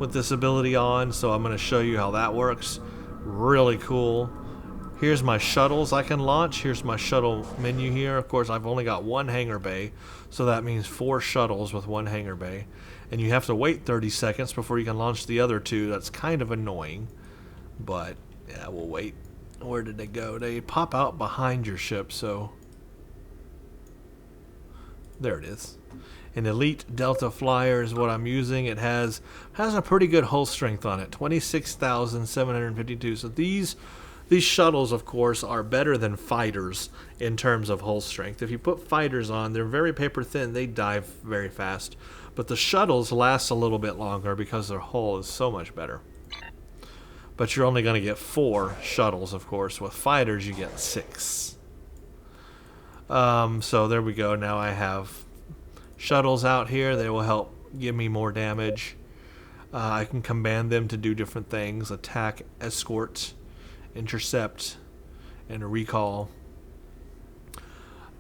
with this ability on, so I'm going to show you how that works. Really cool. Here's my shuttles I can launch. Here's my shuttle menu here. Of course, I've only got one hangar bay, so that means 4 shuttles with one hangar bay. And you have to wait 30 seconds before you can launch the other 2. That's kind of annoying, but yeah, we'll wait. Where did they go? They pop out behind your ship, so there it is. An Elite Delta Flyer is what I'm using. It has a pretty good hull strength on it, 26,752. So these shuttles, of course, are better than fighters in terms of hull strength. If you put fighters on, they're very paper thin. They dive very fast. But the shuttles last a little bit longer because their hull is so much better. But you're only going to get 4 shuttles, of course. With fighters, you get 6. So there we go. Now I have shuttles out here. They will help give me more damage. I can command them to do different things. Attack, escort, intercept, and recall.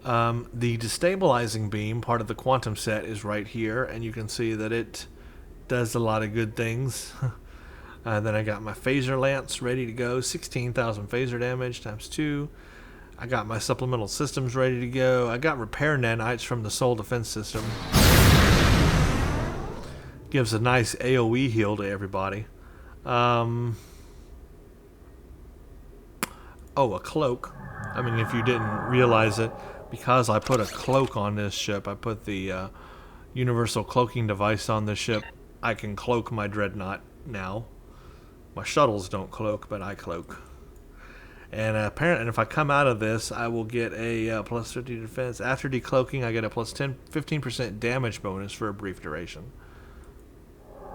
The destabilizing beam, part of the quantum set, is right here. And you can see that it does a lot of good things. Then I got my phaser lance ready to go, 16,000 phaser damage times 2. I got my supplemental systems ready to go. I got repair nanites from the Soul Defense System. Gives a nice AoE heal to everybody. Oh, a cloak. I mean, if you didn't realize it, because I put a cloak on this ship, I put the universal cloaking device on this ship, I can cloak my Dreadnought now. My shuttles don't cloak, but I cloak. And apparently, if I come out of this, I will get a plus 50 defense. After decloaking, I get a plus 15% damage bonus for a brief duration.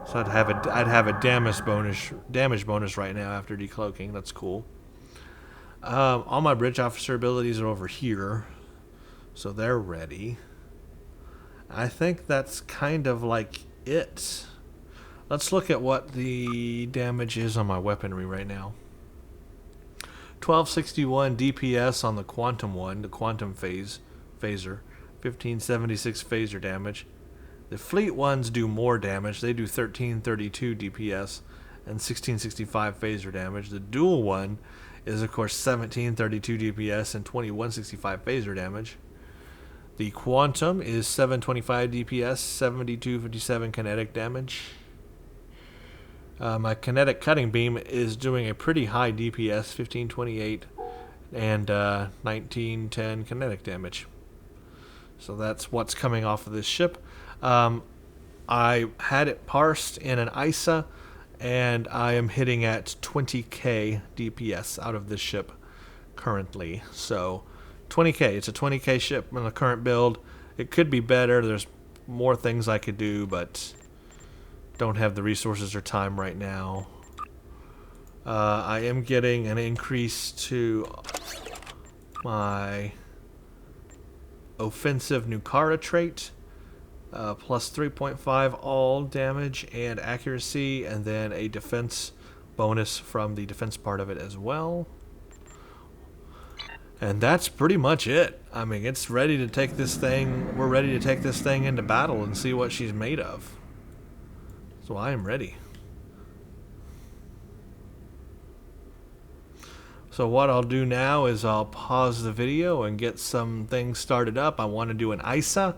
So I'd have a damage bonus right now after decloaking. That's cool. All my bridge officer abilities are over here, so they're ready. I think that's kind of like it. Let's look at what the damage is on my weaponry right now. 1261 DPS on the quantum one, the quantum phaser. 1576 phaser damage. The fleet ones do more damage. They do 1332 DPS and 1665 phaser damage. The dual one is, of course, 1732 DPS and 2165 phaser damage. The quantum is 725 DPS, 7257 kinetic damage. My kinetic cutting beam is doing a pretty high DPS, 1528 and 1910 kinetic damage. So that's what's coming off of this ship. I had it parsed in an ISA, and I am hitting at 20k DPS out of this ship currently. So 20k, it's a 20k ship in the current build. It could be better. There's more things I could do, but don't have the resources or time right now. I am getting an increase to my offensive Nukara trait. plus 3.5 all damage and accuracy, and then a defense bonus from the defense part of it as well. And that's pretty much it. I mean, it's ready to take this thing. We're ready to take this thing into battle and see what she's made of. So I am ready. So what I'll do now is I'll pause the video and get some things started up. I want to do an ISA.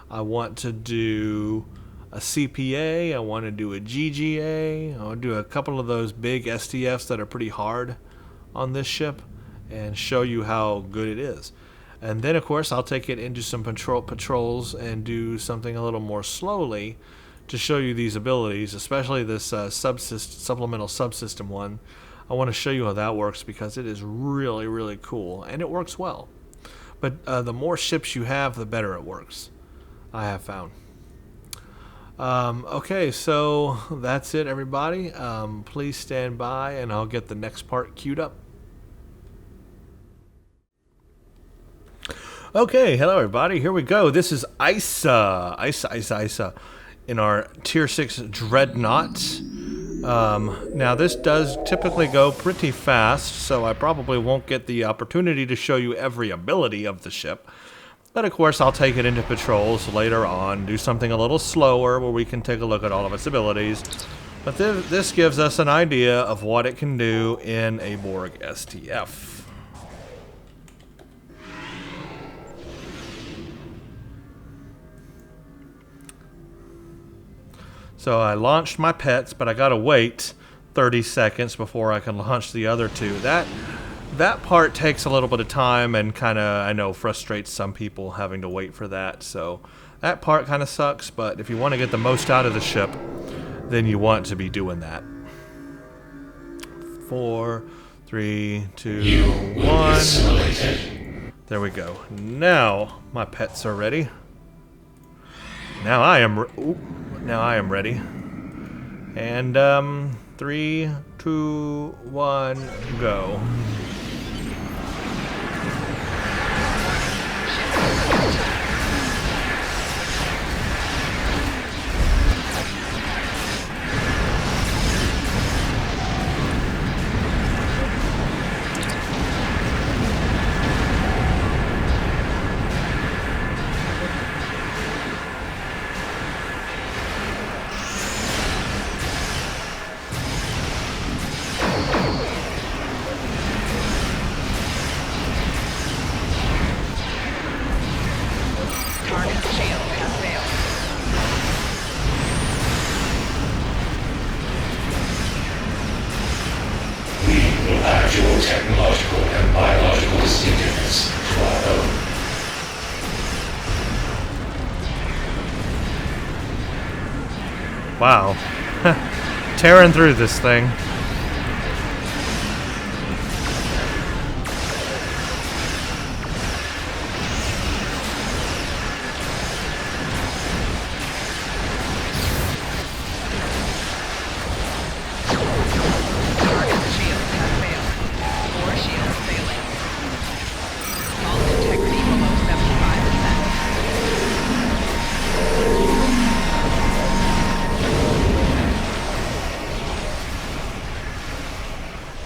I want to do a CPA. I want to do a GGA. I'll do a couple of those big STFs that are pretty hard on this ship and show you how good it is. And then, of course, I'll take it into some patrols and do something a little more slowly to show you these abilities, especially this supplemental subsystem one. I want to show you how that works because it is really, really cool, and it works well. But the more ships you have, the better it works, I have found. Okay, so that's it, everybody. Please stand by, and I'll get the next part queued up. Okay, hello, everybody. Here we go. This is ISA in our Tier 6 Dreadnought. Now this does typically go pretty fast, so I probably won't get the opportunity to show you every ability of the ship. But of course I'll take it into patrols later on, do something a little slower where we can take a look at all of its abilities. But this gives us an idea of what it can do in a Borg STF. So I launched my pets, but I gotta wait 30 seconds before I can launch the other two. That part takes a little bit of time and kind of, I know, frustrates some people having to wait for that. So that part kind of sucks, but if you want to get the most out of the ship, then you want to be doing that. 4, 3, 2, 1. There we go. Now my pets are ready. Now I am ready. And 3, 2, 1, go. Actual technological and biological distinctiveness to our own. Wow. Tearing through this thing.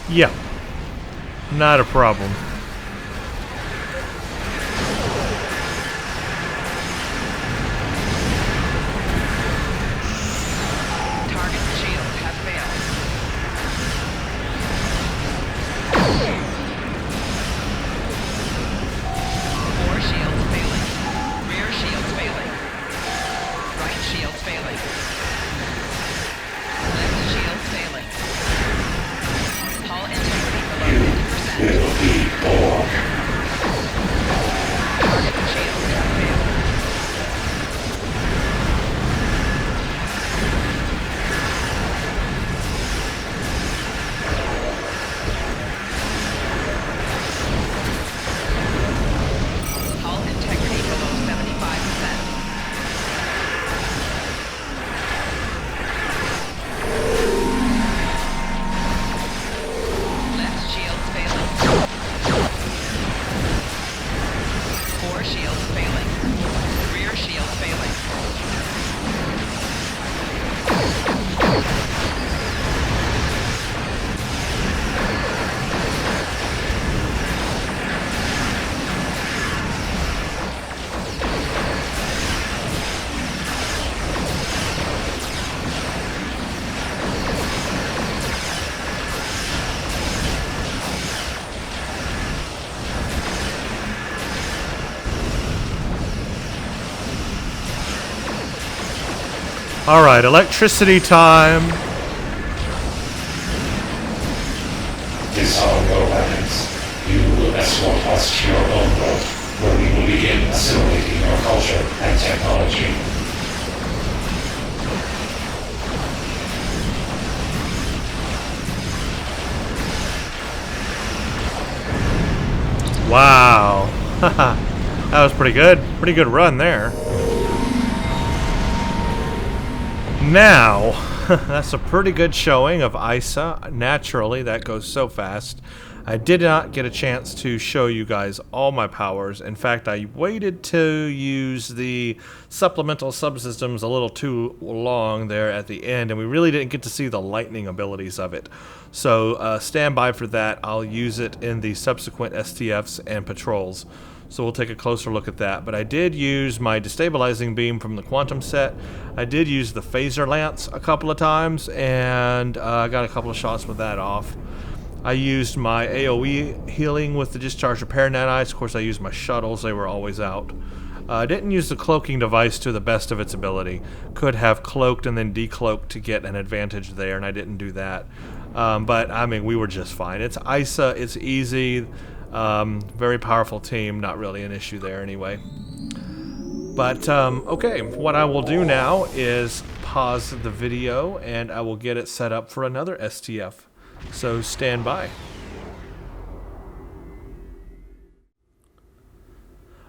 Yeah, not a problem. Target shield has failed. Four shields failing. Rear shields failing. Right shields failing. Left shields failing. Hull integrity below 50%. It'll be Alright, electricity time. Disarm your weapons. You will escort us to your own world, where we will begin assimilating your culture and technology. Wow. That was pretty good. Pretty good run there. Now, that's a pretty good showing of ISA. Naturally, that goes so fast. I did not get a chance to show you guys all my powers. In fact, I waited to use the supplemental subsystems a little too long there at the end, and we really didn't get to see the lightning abilities of it. So stand by for that. I'll use it in the subsequent STFs and patrols. So we'll take a closer look at that. But I did use my destabilizing beam from the quantum set. I did use the phaser lance a couple of times, and I got a couple of shots with that off. I used my AoE healing with the discharge repair nanites. Of course, I used my shuttles. They were always out. I didn't use the cloaking device to the best of its ability. Could have cloaked and then decloaked to get an advantage there, and I didn't do that. But, I mean, we were just fine. It's ISA. It's easy. Very powerful team. Not really an issue there anyway. But, okay. What I will do now is pause the video, and I will get it set up for another STF. So stand by.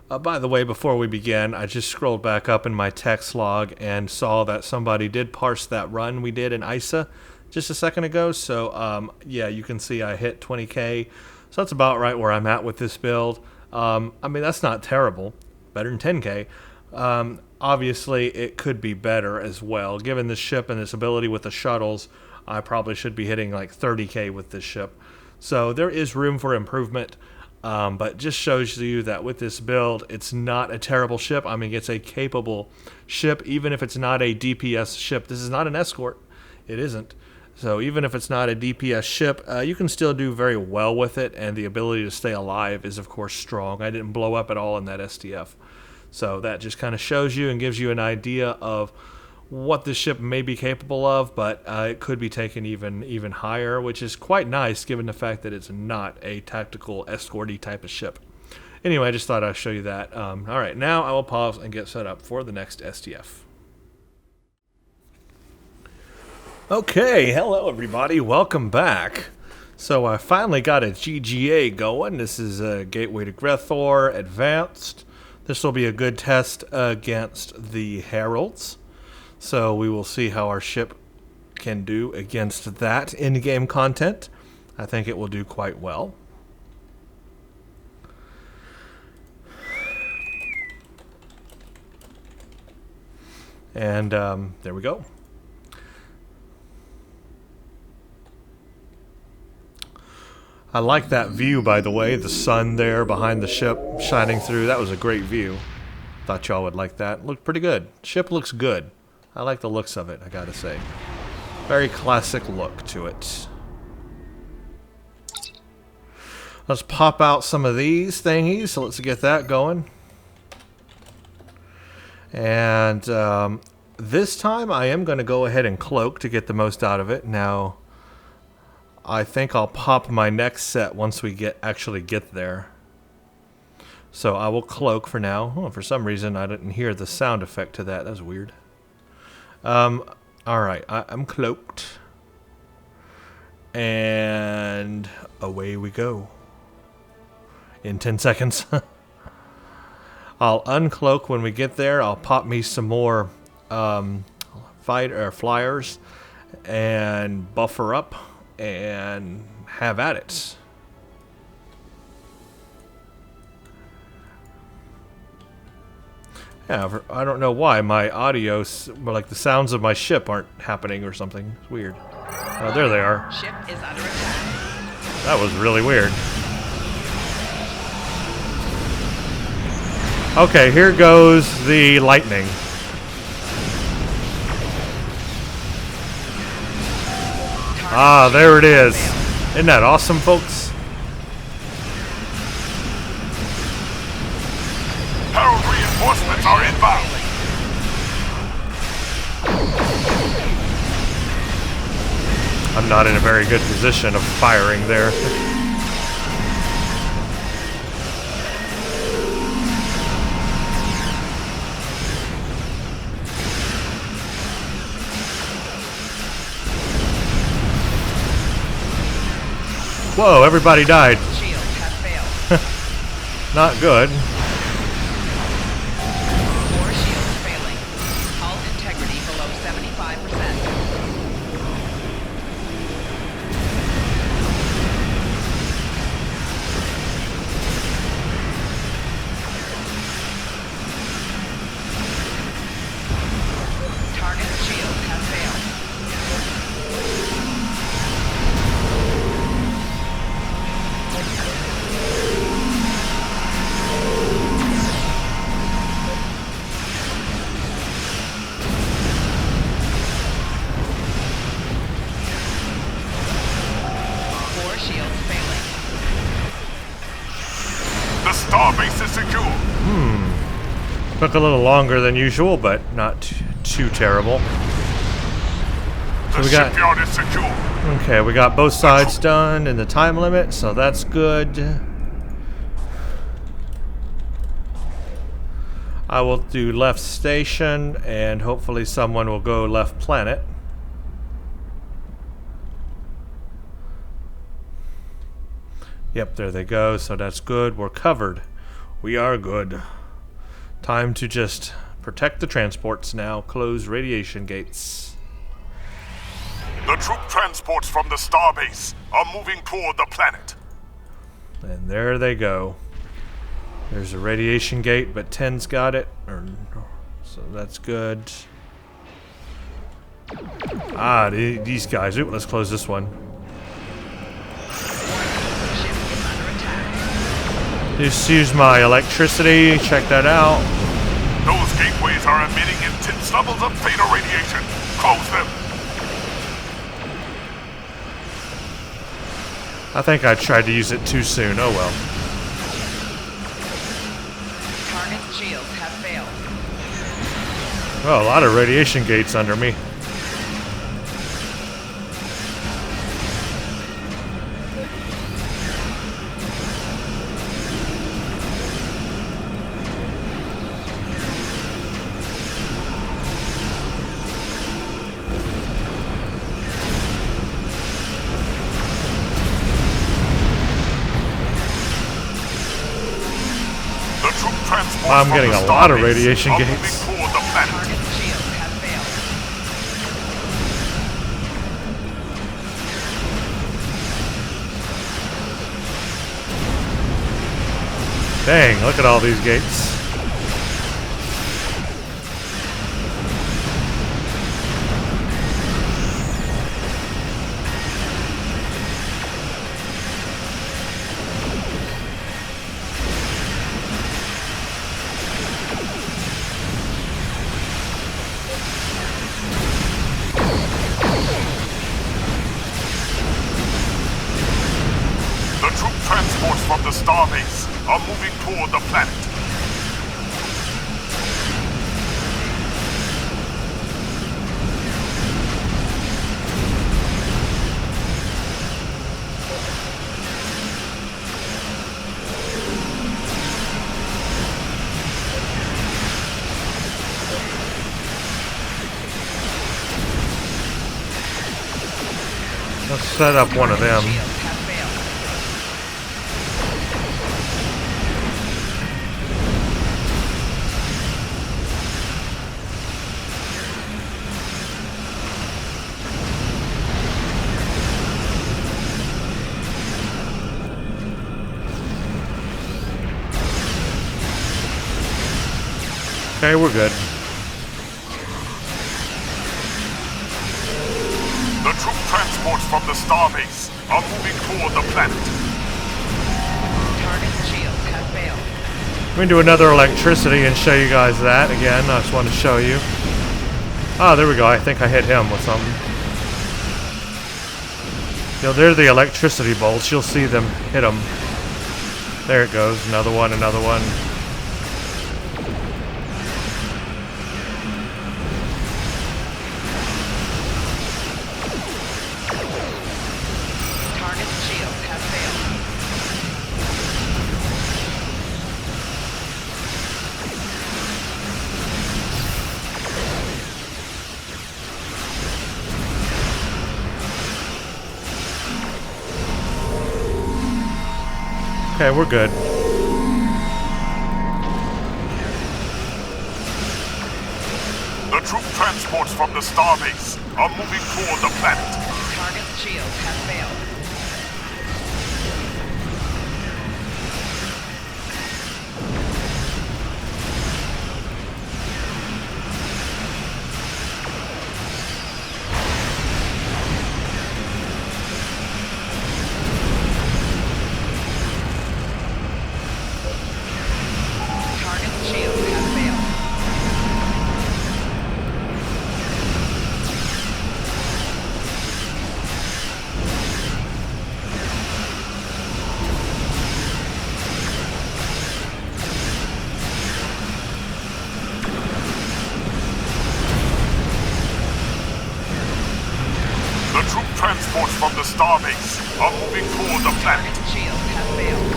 By the way, before we begin, I just scrolled back up in my text log and saw that somebody did parse that run we did in ISA just a second ago. So, yeah, you can see I hit 20k. So that's about right where I'm at with this build. I mean, that's not terrible. Better than 10k. Obviously, it could be better as well. Given the ship and its ability with the shuttles, I probably should be hitting like 30k with this ship. So there is room for improvement. But just shows you that with this build, it's not a terrible ship. I mean, it's a capable ship, even if it's not a DPS ship. This is not an escort. It isn't. So even if it's not a DPS ship, you can still do very well with it, and the ability to stay alive is, of course, strong. I didn't blow up at all in that STF. So that just kind of shows you and gives you an idea of what this ship may be capable of, but it could be taken even higher, which is quite nice given the fact that it's not a tactical escort-y type of ship. Anyway, I just thought I'd show you that. All right, now I will pause and get set up for the next STF. Okay, hello everybody, welcome back. So I finally got a GGA going. This is a Gateway to Grethor Advanced. This will be a good test against the Heralds. So we will see how our ship can do against that in-game content. I think it will do quite well. And there we go. I like that view, by the way. The sun there behind the ship shining through. That was a great view. Thought y'all would like that. Looked pretty good. Ship looks good. I like the looks of it, I gotta say. Very classic look to it. Let's pop out some of these thingies. So let's get that going. And this time I am going to go ahead and cloak to get the most out of it. Now, I think I'll pop my next set once we actually get there. So I will cloak for now. Oh, for some reason I didn't hear the sound effect to that. That's weird. Alright, I'm cloaked. And away we go. In 10 seconds. I'll uncloak when we get there. I'll pop me some more flyers and buffer up and have at it. Yeah, I don't know why my audio, like the sounds of my ship aren't happening or something. It's weird. Oh, there they are. Ship is under attack. That was really weird. Okay, here goes the lightning. Ah, there it is. Isn't that awesome, folks? Herald reinforcements are inbound. I'm not in a very good position of firing there. Whoa, everybody died. Shields have failed. Not good. 4 shields failing. Hull integrity below 75%. Target shields have failed. The starbase is secure. Took a little longer than usual, but not too terrible. The we got- shipyard is secure. Okay, we got both sides done in the time limit, so that's good. I will do left station, and hopefully someone will go left planet. Yep, there they go, so that's good. We're covered. We are good. Time to just protect the transports now. Close radiation gates. The troop transports from the starbase are moving toward the planet. And there they go. There's a radiation gate, but 10's got it. So that's good. Ah, these guys. Ooh, let's close this one. Ship is under attack. Just use my electricity. Check that out. Those gateways are emitting intense levels of theta radiation. Close them. I think I tried to use it too soon. Oh well. Target shields have failed. Well, a lot of radiation gates under me. The troop transports I'm from getting the a lot of starbase radiation are gates. moving toward the planet. Target shields have failed. Dang, look at all these gates. The troop transports from the starbase are moving toward the planet. Let's set up one of them. Shields have failed. Okay, we're good. The troop transports from the starbase are moving toward the planet. Target shields have failed. Let me do another electricity and show you guys that again. I just want to show you. Ah, there we go. I think I hit him with something. You know, they're the electricity bolts. You'll see them hit them. There it goes. Another one, another one. Okay, we're good. The troop transports from the starbase are moving toward the planet. Target's shield has failed. Target's shield has failed. The troop transports from the starbase are moving toward the planet. Target's shield has failed.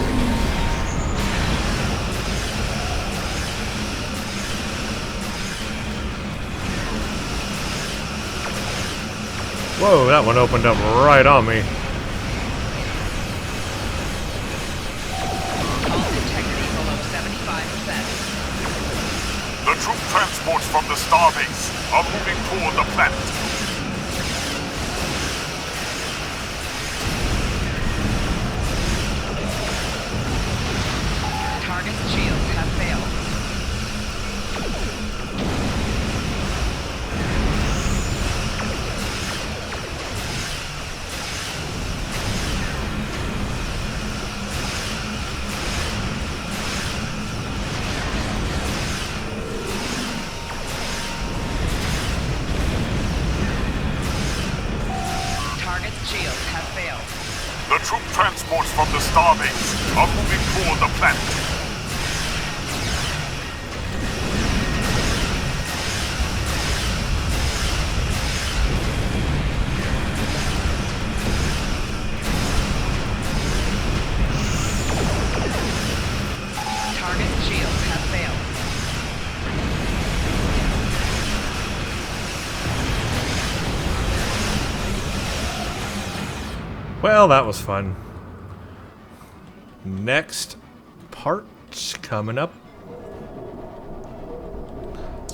Whoa, that one opened up right on me. Hull integrity below 75%. The troop transports from the starbase are moving toward the planet. Target's shield has failed. Target's shield has failed. The troop transports from the starbase are moving toward the planet. Target's shield has failed. Well, that was fun. Next part coming up.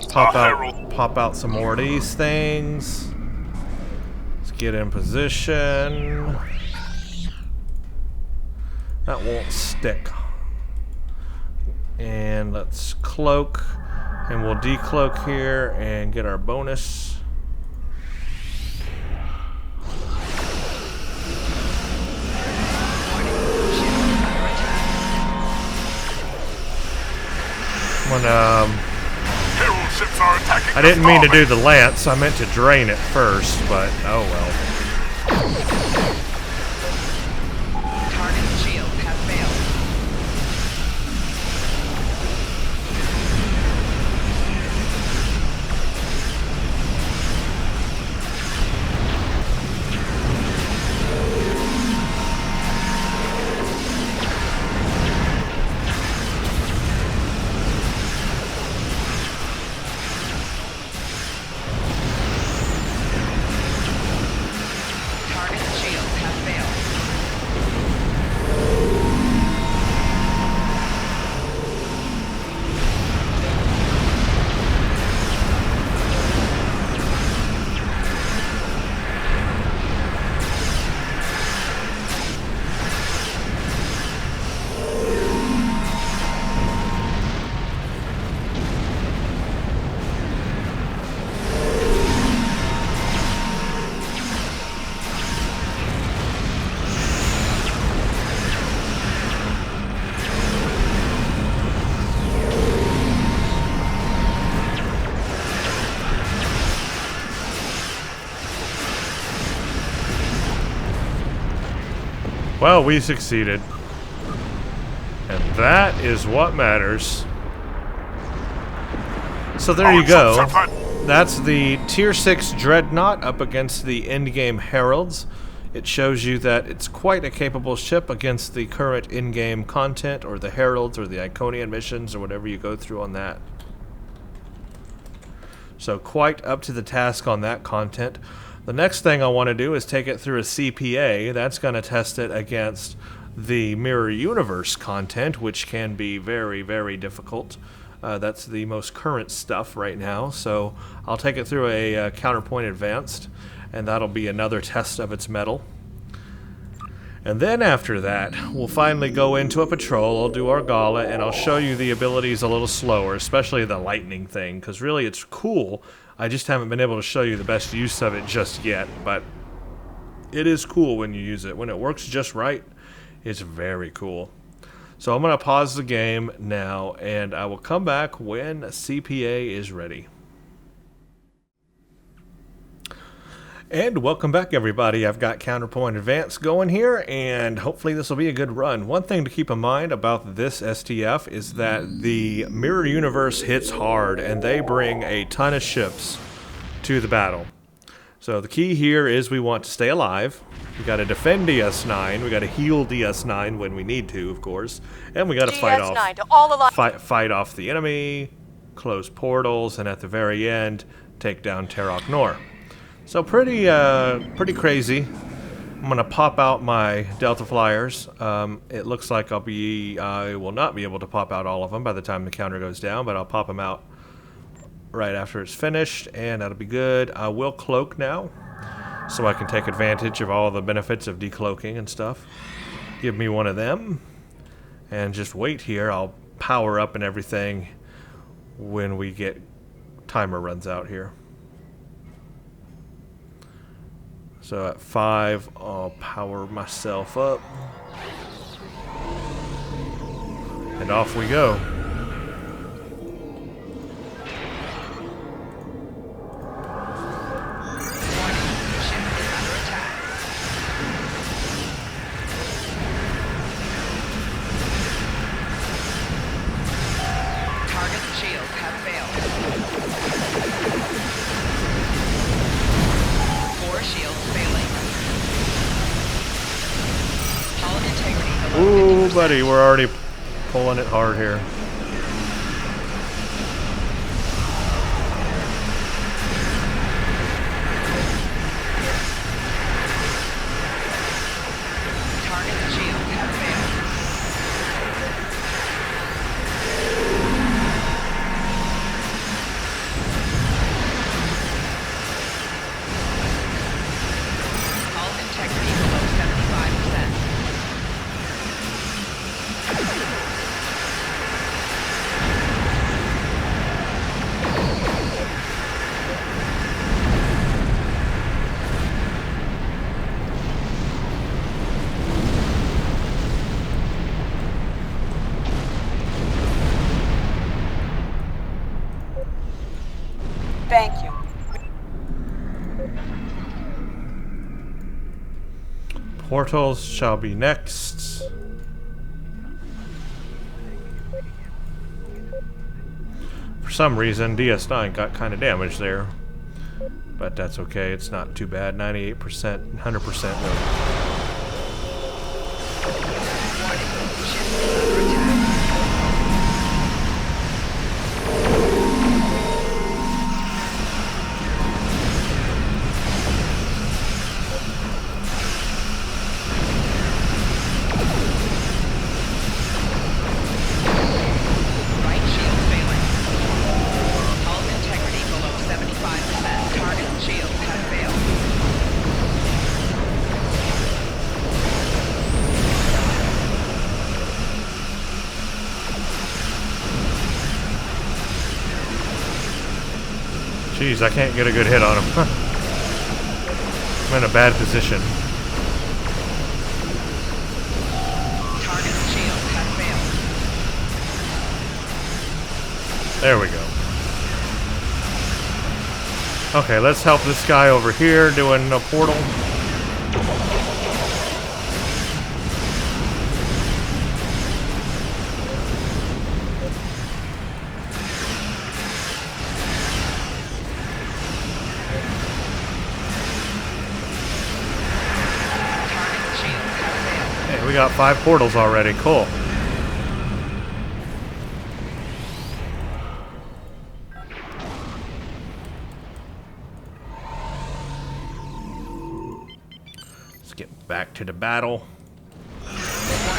Pop out some more of these things. Let's get in position. That won't stick. And let's cloak. And we'll decloak here and get our bonus. When, Herald ships are attacking I didn't mean to do the lance. I meant to drain it first, but oh well. Target's shield has failed. Target's shield has failed. Well, we succeeded. And that is what matters. So there you go. That's the Tier 6 Dreadnought up against the endgame Heralds. It shows you that it's quite a capable ship against the current in-game content, or the Heralds, or the Iconian missions, or whatever you go through on that. So quite up to the task on that content. The next thing I want to do is take it through a CPA. That's going to test it against the mirror universe content, which can be very, very difficult. That's the most current stuff right now, so I'll take it through a Counterpoint Advanced, and that'll be another test of its mettle. And then after that, we'll finally go into a patrol. I'll do our gauntlet, and I'll show you the abilities a little slower, especially the lightning thing, because really it's cool. I just haven't been able to show you the best use of it just yet, but it is cool when you use it. When it works just right, it's very cool. So I'm going to pause the game now, and I will come back when CPA is ready. And welcome back, everybody. I've got Counterpoint Advanced going here, and hopefully this will be a good run. One thing to keep in mind about this STF is that the Mirror Universe hits hard, and they bring a ton of ships to the battle. So the key here is we want to stay alive. We got to defend DS9. We got to heal DS9 when we need to, of course, and we got to fight off the enemy, close portals, and at the very end, take down Terok Nor. So pretty crazy. I'm gonna pop out my Delta Flyers. It looks like I will not be able to pop out all of them by the time the counter goes down, but I'll pop them out right after it's finished, and that'll be good. I will cloak now, so I can take advantage of all the benefits of decloaking and stuff. Give me one of them, and just wait here. I'll power up and everything when we get timer runs out here. So at 5, I'll power myself up. And off we go. Target shields have failed. 4 shields failing. Hull integrity below 50%. Ooh, buddy, we're already pulling it hard here. Target shields have failed. Hull integrity below 75%. Thank you. Portals shall be next. For some reason, DS9 got kind of damaged there. But that's okay, it's not too bad. 98%, 100% though. Right shield failing. Hull integrity below 75%. Target shields have failed. Jeez, I can't get a good hit on him. I'm in a bad position. Target shields have failed. There we go. Okay, let's help this guy over here doing a portal. Target shields have failed. Hey, we got 5 portals already. Cool. Let's get back to the battle. Warning,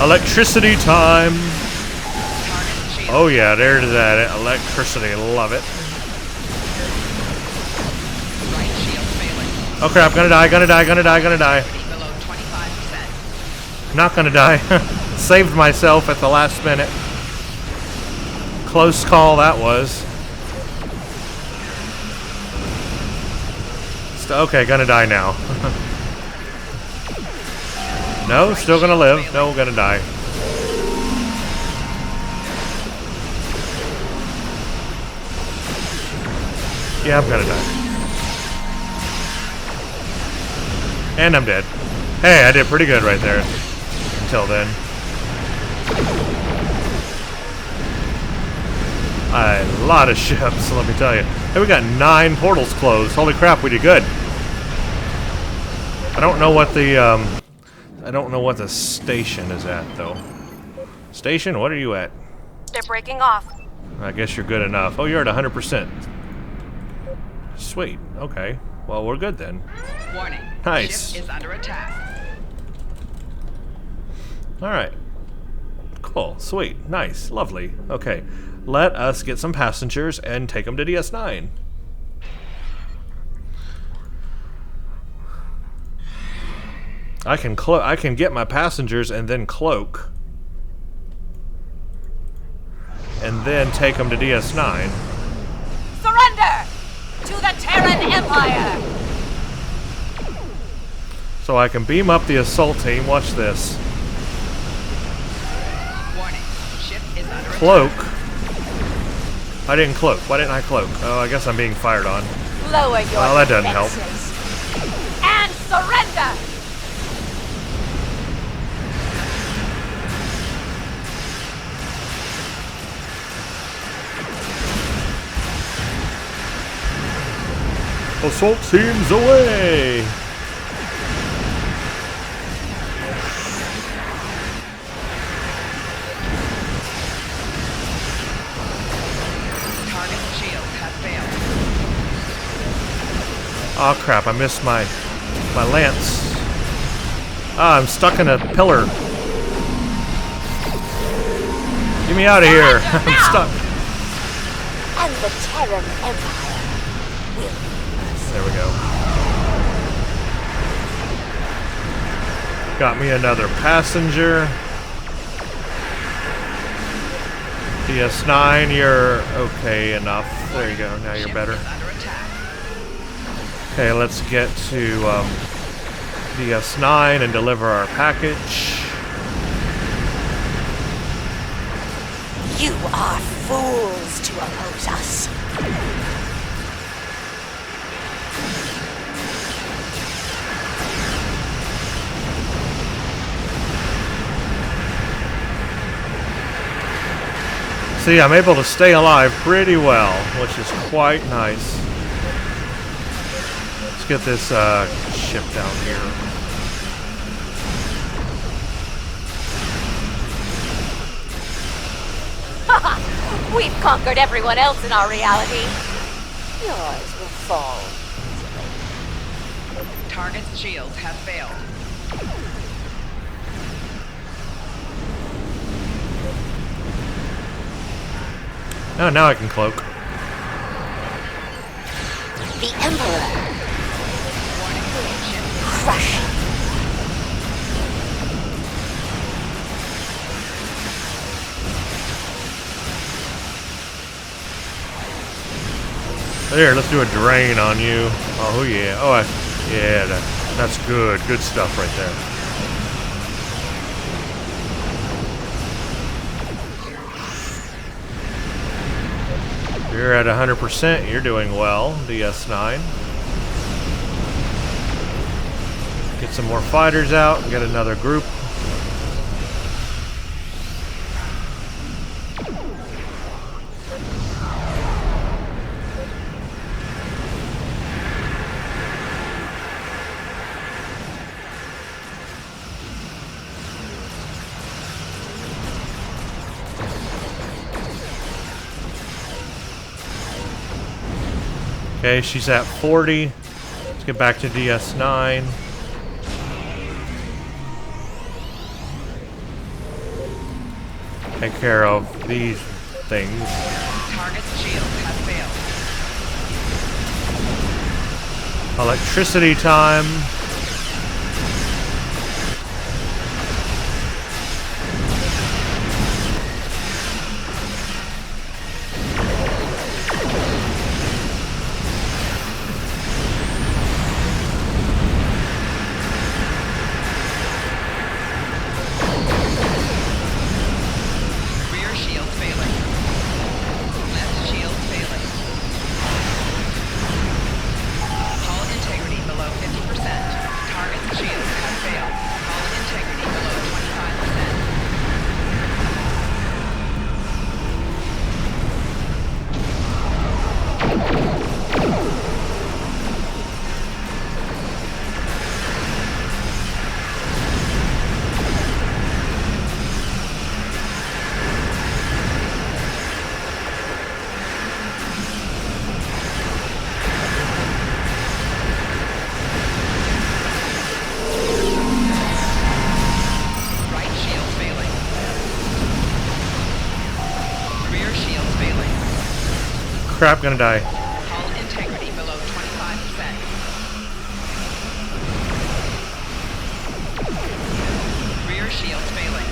Electricity time. Target shield. Oh yeah, there's that electricity. Love it. Right shield failing. Oh crap, gonna die, gonna die, gonna die, gonna die. Integrity below 25%. Not gonna die. Saved myself at the last minute. Close call that was. Okay, gonna die now. No, still gonna live. No, gonna die. Yeah, I'm gonna die. And I'm dead. Hey, I did pretty good right there. Until then. A lot of ships, let me tell you. Hey, we got 9 portals closed. Holy crap, we did good. I don't know what the station is at though. Station, what are you at? They're breaking off. I guess you're good enough. Oh, you're at 100%. Sweet. Okay. Well, we're good then. Warning. Nice. Ship is under attack. All right. Cool. Sweet. Nice. Lovely. Okay. Let us get some passengers and take them to DS9. I can get my passengers and then cloak. And then take them to DS9. Surrender to the Terran Empire! So I can beam up the assault team. Watch this. Warning. Ship is under Cloak. attack. I didn't cloak. Why didn't I cloak? Oh, I guess I'm being fired on. Lower your Well, that doesn't help. defenses. And surrender! Assault teams away! Target shield has failed. Oh crap, I missed my lance. Ah, I'm stuck in a pillar. Get me out of here. I'm stuck. And the Terran Empire will. There we go. Got me another passenger. DS9, you're okay enough. There you go, now you're Ship better. is under attack. Okay, let's get to DS9 and deliver our package. You are fools to oppose us. See, I'm able to stay alive pretty well, which is quite nice. Let's get this ship down here. We've conquered everyone else in our reality. Yours will fall. Target's shields have failed. Oh, now I can cloak. The Emperor. Warning. Ship Crush. There, let's do a drain on you. Oh yeah. Oh, yeah. That's good. Good stuff right there. You're at 100%. You're doing well, DS9. Get some more fighters out and get another group. Okay, she's at 40. Let's get back to DS9. take care of these things. Target's shields have failed. Electricity time. Rear shield failing. Left shield failing. Hull integrity below 50%. Target's shields have failed. Hull integrity below 25%. Right shield failing. Rear shield failing. Crap, gonna die. Hull integrity below 25%. Rear shield failing.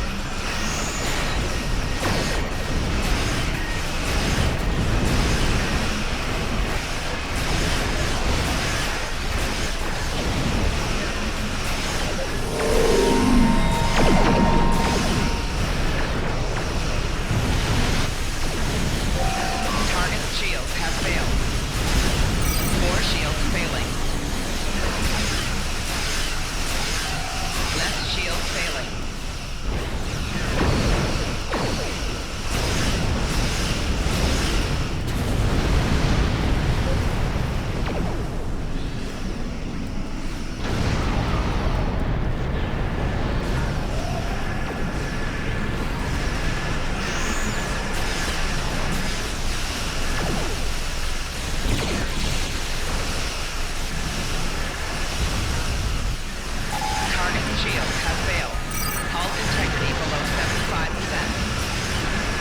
Target's shields have failed. Four shields failing. Left shield failing. Target's shields have failed. Hull integrity below 75%.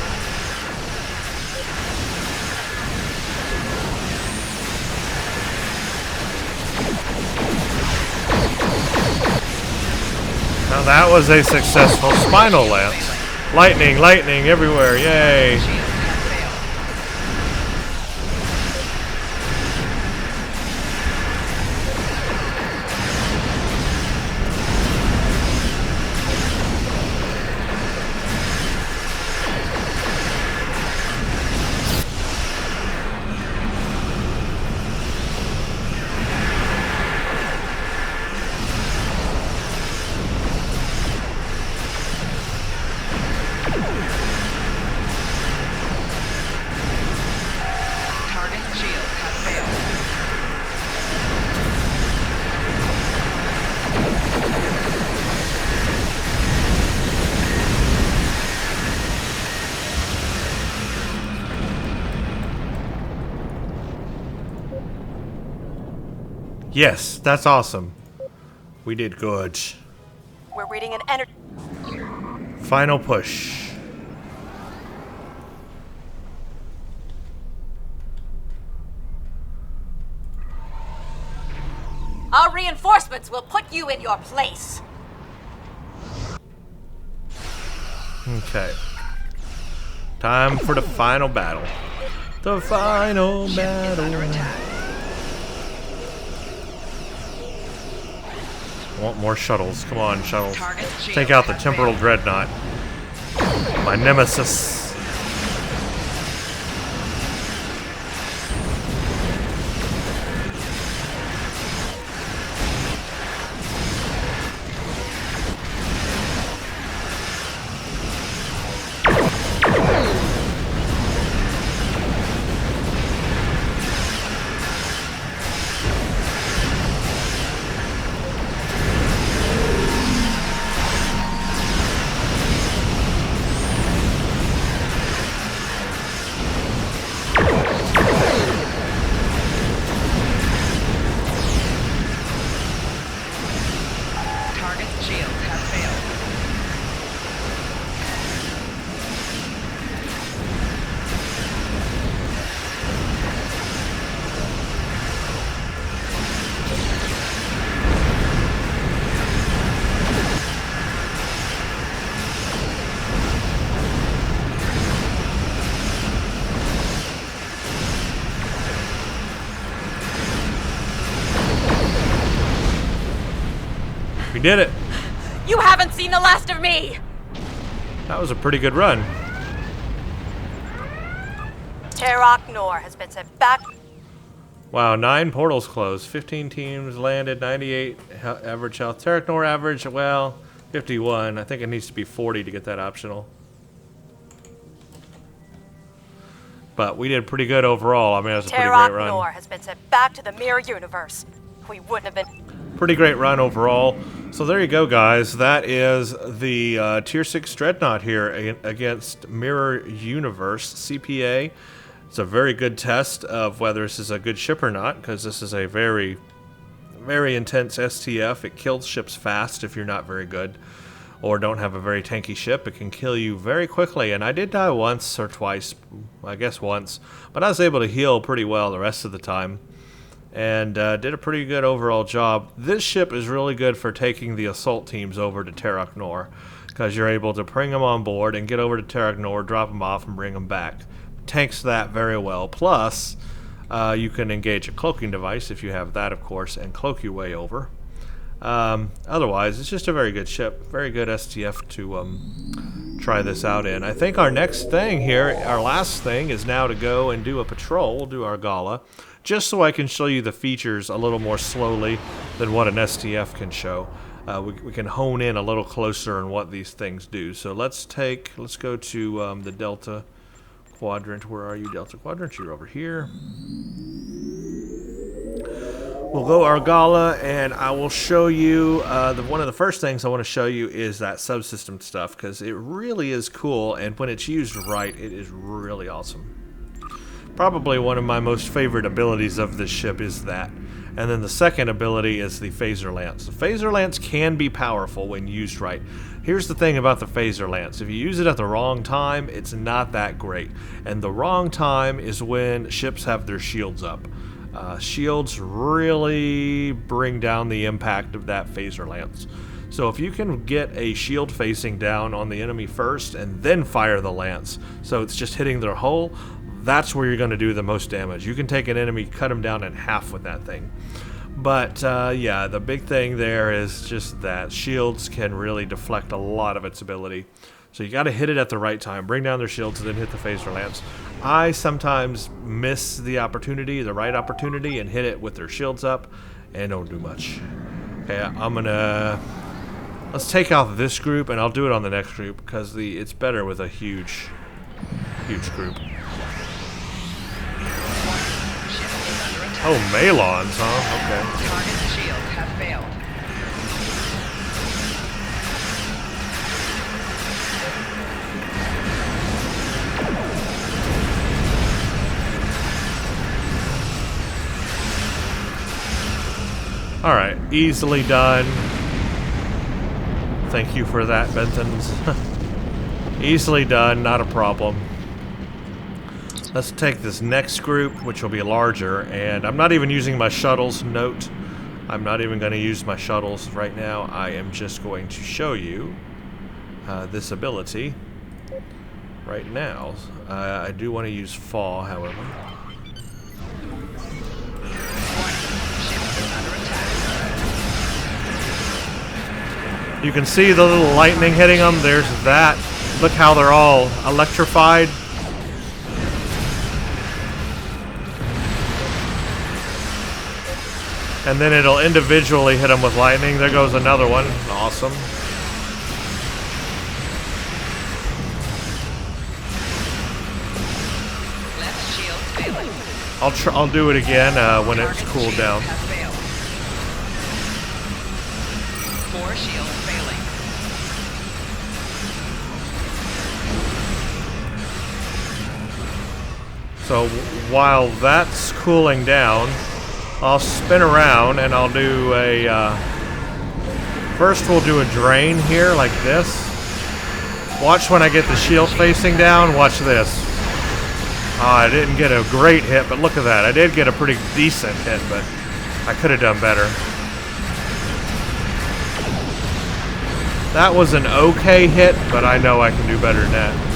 Now that was a successful spinal lance. Lightning, lightning everywhere, yay! Shields have failed. Target's shields have failed. Yes, that's awesome. We did good. We're reading an energy. Final push. Our reinforcements will put you in your place. Okay. Time for the final battle. The final Ship is under battle. attack. Want more shuttles. Come on, shuttles. Target's shields Take out the have temporal failed. dreadnought. My nemesis. We did it. You haven't seen the last of me! That was a pretty good run. Terok has been sent back. Wow, 9 portals closed. 15 teams landed, 98 average health. Terok average, well, 51. I think it needs to be 40 to get that optional. But we did pretty good overall. I mean, it was a pretty great run. Has been sent back to the mirror universe. We wouldn't have been... Pretty great run overall. So there you go, guys. That is the Tier 6 Dreadnought here against Mirror Universe CPA. It's a very good test of whether this is a good ship or not, because this is a very, very intense STF. It kills ships fast if you're not very good or don't have a very tanky ship. It can kill you very quickly, and I did die once or twice, I guess once, but I was able to heal pretty well the rest of the time. And did a pretty good overall job. This ship is really good for taking the assault teams over to Terok Nor, because you're able to bring them on board and get over to Terok Nor, drop them off, and bring them back. Tanks that very well. Plus, you can engage a cloaking device if you have that, of course, and cloak your way over. Otherwise, it's just a very good ship. Very good STF to try this out in. I think our next thing here, our last thing, is now to go and do a patrol. We'll do our gala, just so I can show you the features a little more slowly than what an STF can show. We can hone in a little closer on what these things do. So let's go to the Delta Quadrant. Where are you, Delta Quadrant? You're over here. We'll go Argala, and I will show you, one of the first things I want to show you is that subsystem stuff, because it really is cool, and when it's used right, it is really awesome. Probably one of my most favorite abilities of this ship is that. And then the second ability is the Phaser Lance. The Phaser Lance can be powerful when used right. Here's the thing about the Phaser Lance. If you use it at the wrong time, it's not that great. And the wrong time is when ships have their shields up. Shields really bring down the impact of that Phaser Lance. So if you can get a shield facing down on the enemy first and then fire the lance, so it's just hitting their hull, that's where you're going to do the most damage. You can take an enemy, cut them down in half with that thing. But yeah, the big thing there is just that shields can really deflect a lot of its ability. So you got to hit it at the right time, bring down their shields, and then hit the Phaser Lance. I sometimes miss the opportunity, the right opportunity, and hit it with their shields up, and don't do much. Okay, let's take out this group, and I'll do it on the next group, because it's better with a huge group. Oh, Malons, huh? Okay. Target shield has failed. Alright, easily done. Thank you for that, Bentons. Easily done, not a problem. Let's take this next group, which will be larger, and I'm not even using my shuttles. Note, I'm not even going to use my shuttles right now. I am just going to show you this ability right now. I do want to use Fall, however. You can see the little lightning hitting them. There's that. Look how they're all electrified. And then it'll individually hit them with lightning. There goes another one. Awesome. Left shield failing. I'll do it again when it's cooled down. Has failed. 4 shields failing. So while that's cooling down, I'll spin around and I'll do a, first we'll do a drain here like this. Watch when I get the shield facing down, watch this. I didn't get a great hit, but look at that. I did get a pretty decent hit, but I could have done better. That was an okay hit, but I know I can do better than that.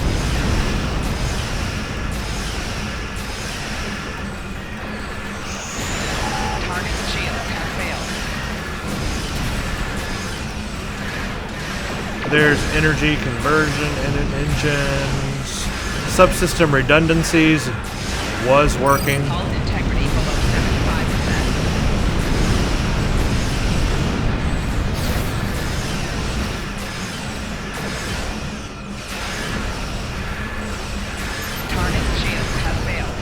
There's energy conversion in engines. Subsystem redundancies was working. Hull integrity below 75%. Target shields have failed.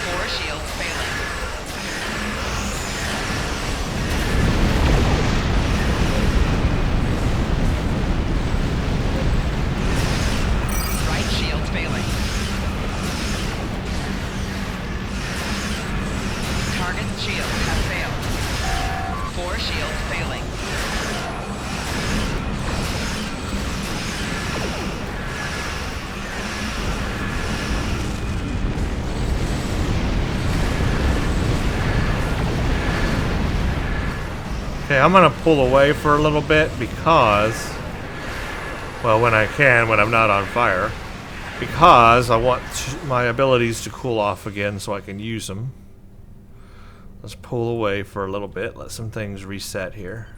4 shields failing. Right shields failing. Target shields have failed. 4 shields failing. Okay, I'm gonna pull away for a little bit because, well, when I can, when I'm not on fire, because I want my abilities to cool off again so I can use them. Let's pull away for a little bit, let some things reset here.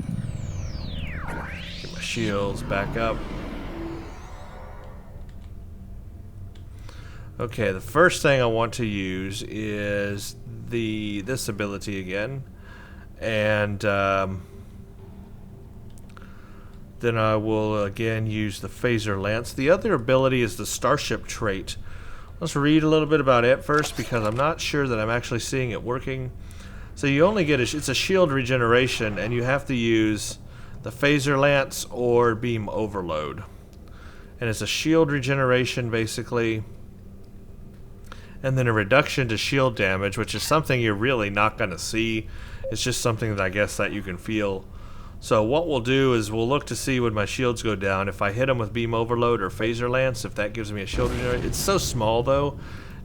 Get my shields back up. Okay, the first thing I want to use is this ability again. And then I will again use the phaser lance. The other ability is the starship trait. Let's read a little bit about it first because I'm not sure that I'm actually seeing it working. So you only get it's a shield regeneration, and you have to use the phaser lance or beam overload. And it's a shield regeneration basically, and then a reduction to shield damage, which is something you're really not going to see. It's just something that I guess that you can feel. So what we'll do is we'll look to see when my shields go down. If I hit them with beam overload or phaser lance, if that gives me a shield regeneration. It's so small though,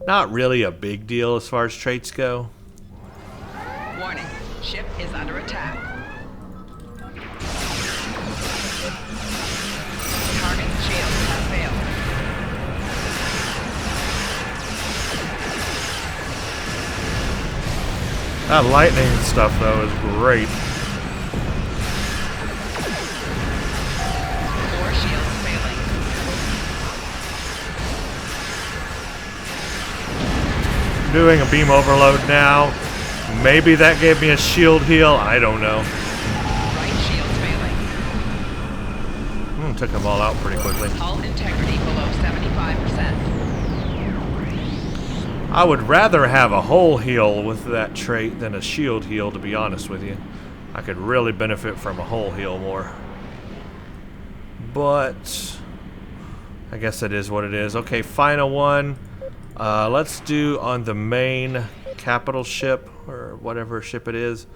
not really a big deal as far as traits go. Warning, ship is under attack. Target shields have failed. That lightning stuff though is great. 4 shields failing. Doing a beam overload now. Maybe that gave me a shield heal. I don't know. Right shields failing. Took them all out pretty quickly. Hull integrity below 75%. I would rather have a hull heal with that trait than a shield heal, to be honest with you. I could really benefit from a hull heal more. But I guess it is what it is. Okay, final one. Let's do on the main capital ship, or whatever ship it is.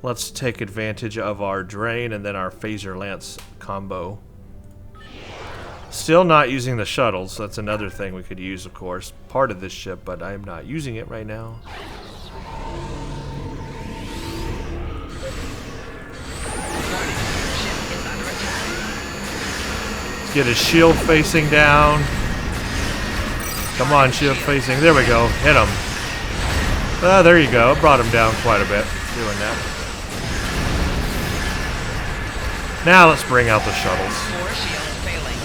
Let's take advantage of our drain and then our phaser lance combo. Still not using the shuttles. That's another thing we could use, of course. Part of this ship, but I'm not using it right now. Let's get his shield facing down. Come on, shield facing. There we go. Hit him. There you go. Brought him down quite a bit doing that. Now let's bring out the shuttles. 4 shields failing.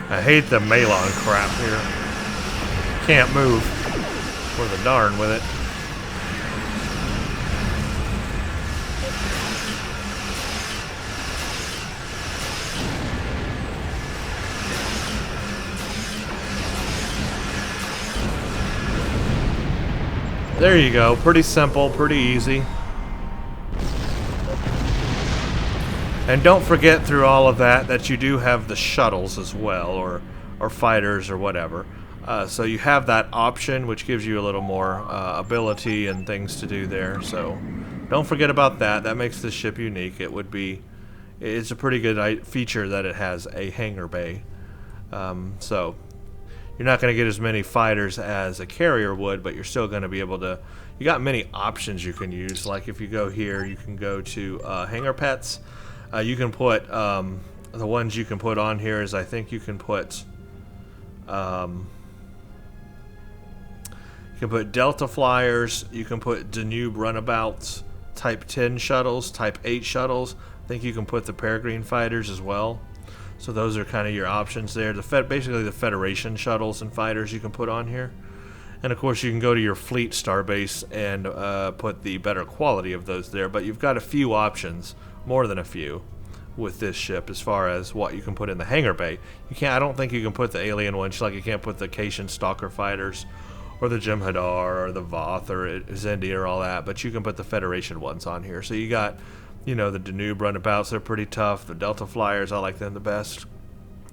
I hate the Malon crap here. Can't move. For the darn with it. There you go. Pretty simple, pretty easy. And don't forget through all of that you do have the shuttles as well, or fighters or whatever. So you have that option, which gives you a little more ability and things to do there. So don't forget about that. That makes this ship unique. It's a pretty good feature that it has a hangar bay. So you're not going to get as many fighters as a carrier would, but you're still going to be able to. You got many options you can use. Like if you go here, you can go to hangar pets. You can put the ones you can put on here is I think you can put You can put Delta Flyers. You can put Danube runabouts, Type 10 shuttles, Type 8 shuttles. I think you can put the Peregrine fighters as well. So those are kind of your options there. Basically the Federation shuttles and fighters you can put on here. And of course you can go to your fleet starbase and put the better quality of those there. But you've got a few options, more than a few, with this ship as far as what you can put in the hangar bay. You can't. I don't think you can put the alien ones, like you can't put the Cation Stalker fighters, or the Jem'Hadar, or the Voth, or Zendia, or all that. But you can put the Federation ones on here. So you got, you know, the Danube runabouts. They're pretty tough. The Delta Flyers, I like them the best.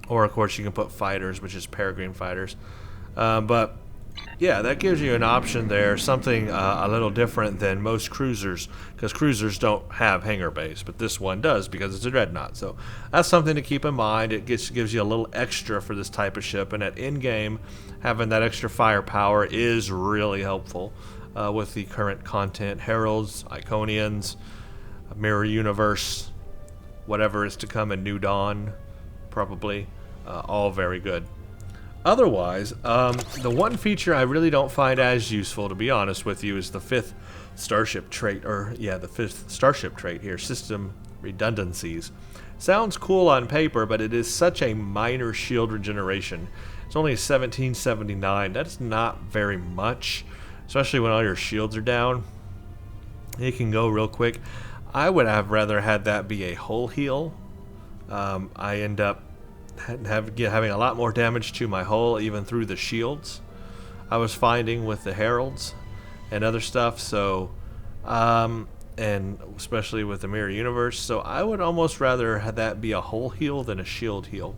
Or of course you can put fighters, which is Peregrine fighters. But yeah, that gives you an option there, something a little different than most cruisers, because cruisers don't have hangar bays, but this one does because it's a Dreadnought. So that's something to keep in mind. It gives you a little extra for this type of ship, and at in-game, having that extra firepower is really helpful with the current content. Heralds, Iconians, Mirror Universe, whatever is to come in New Dawn, probably, all very good. Otherwise, the one feature I really don't find as useful, to be honest with you, is the fifth starship trait, the fifth starship trait here, system redundancies. Sounds cool on paper, but it is such a minor shield regeneration. It's only 1779. That's not very much, especially when all your shields are down. It can go real quick. I would have rather had that be a hull heal. I end up having a lot more damage to my hull, even through the shields I was finding with the heralds and other stuff. So and especially with the Mirror Universe, so I would almost rather have that be a hull heal than a shield heal.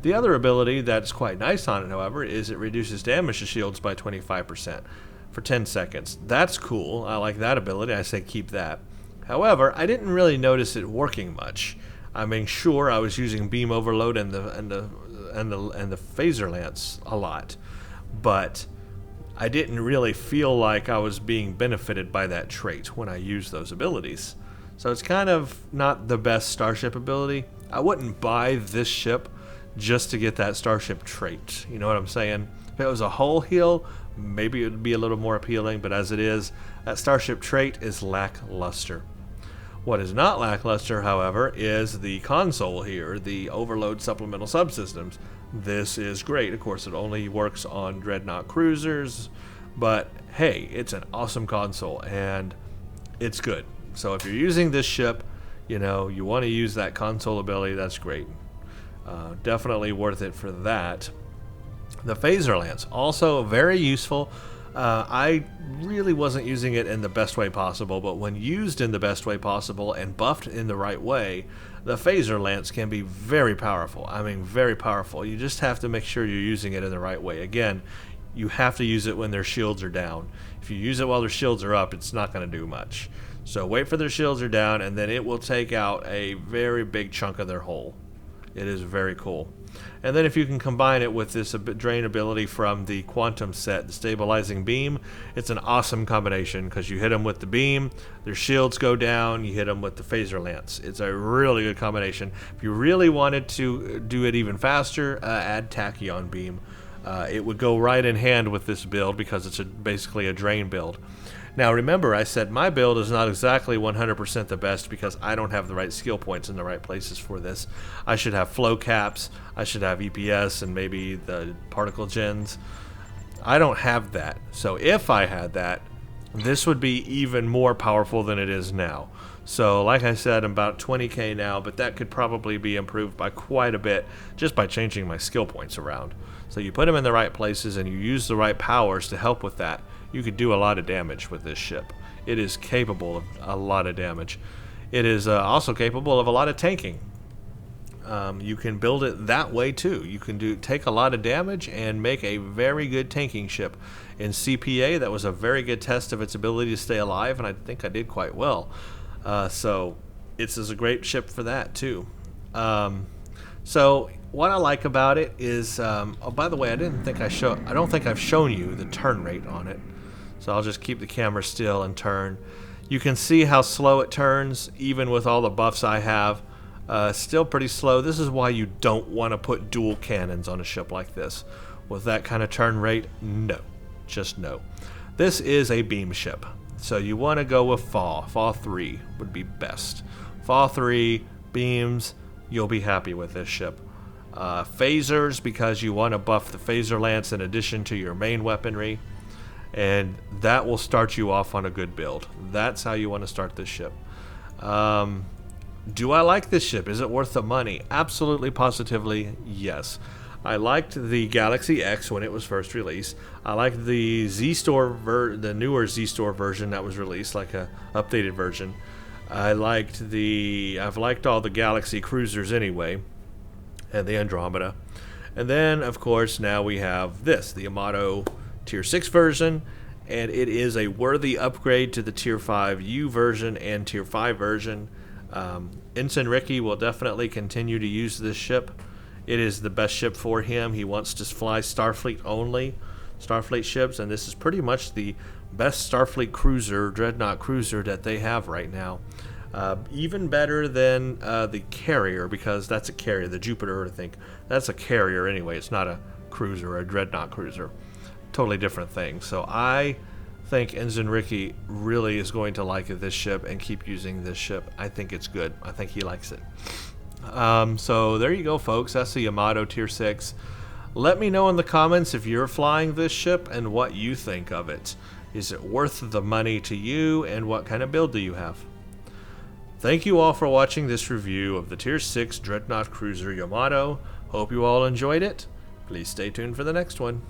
The other ability that's quite nice on it, however, is it reduces damage to shields by 25% for 10 seconds. That's cool. I like that ability. I say keep that. However, I didn't really notice it working much. I mean, sure, I was using beam overload and the phaser lance a lot, but I didn't really feel like I was being benefited by that trait when I used those abilities. So it's kind of not the best starship ability. I wouldn't buy this ship just to get that starship trait. You know what I'm saying? If it was a hull heal, maybe it would be a little more appealing, but as it is, that starship trait is lackluster. What is not lackluster, however, is the console here, the overload supplemental subsystems. This is great. Of course, it only works on Dreadnought cruisers, but hey, it's an awesome console, and it's good. So if you're using this ship, you know, you want to use that console ability, that's great. Definitely worth it for that. The phaser lance, also very useful. I really wasn't using it in the best way possible, but when used in the best way possible and buffed in the right way, the phaser lance can be very powerful. I mean, very powerful. You just have to make sure you're using it in the right way. Again, you have to use it when their shields are down. If you use it while their shields are up, it's not going to do much. So wait for their shields are down, and then it will take out a very big chunk of their hull. It is very cool. And then if you can combine it with this drain ability from the Quantum set, the stabilizing beam, it's an awesome combination because you hit them with the beam, their shields go down, you hit them with the phaser lance. It's a really good combination. If you really wanted to do it even faster, add Tachyon beam. It would go right in hand with this build because it's basically a drain build. Now remember, I said my build is not exactly 100% the best because I don't have the right skill points in the right places for this. I should have flow caps, I should have EPS, and maybe the particle gens. I don't have that. So if I had that, this would be even more powerful than it is now. So like I said, I'm about 20k now, but that could probably be improved by quite a bit just by changing my skill points around. So you put them in the right places and you use the right powers to help with that. You could do a lot of damage with this ship. It is capable of a lot of damage. It is also capable of a lot of tanking. You can build it that way too. You can take a lot of damage and make a very good tanking ship. In CPA, that was a very good test of its ability to stay alive, and I think I did quite well. So it's a great ship for that too. So what I like about it is, oh, by the way, I don't think I've shown you the turn rate on it. So I'll just keep the camera still and turn. You can see how slow it turns, even with all the buffs I have. Still pretty slow. This is why you don't want to put dual cannons on a ship like this. With that kind of turn rate, no. Just know. This is a beam ship, so you want to go with FAW. FAW 3 would be best. FAW 3, beams, you'll be happy with this ship. Phasers, because you want to buff the phaser lance in addition to your main weaponry, and that will start you off on a good build. That's how you want to start this ship. Do I like this ship? Is it worth the money? Absolutely, positively, yes. I liked the Galaxy X when it was first released. I liked the the newer Z-Store version that was released, like a updated version. I've liked all the Galaxy cruisers anyway, and the Andromeda. And then, of course, now we have this, the Yamato Tier 6 version, and it is a worthy upgrade to the Tier 5U version and Tier 5 version. Ensign Ricky will definitely continue to use this ship. It is the best ship for him. He wants to fly Starfleet only, Starfleet ships, and this is pretty much the best Starfleet cruiser, Dreadnought cruiser that they have right now. Even better than the carrier, because that's a carrier, the Jupiter, I think. That's a carrier anyway. It's not a cruiser or a Dreadnought cruiser. Totally different thing. So I think Ensign Ricky really is going to like this ship and keep using this ship. I think it's good. I think he likes it. So there you go, folks. That's the Yamato Tier 6. Let me know in the comments if you're flying this ship and what you think of it. Is it worth the money to you, and what kind of build do you have? Thank you all for watching this review of the Tier 6 Dreadnought Cruiser Yamato. Hope you all enjoyed it. Please stay tuned for the next one.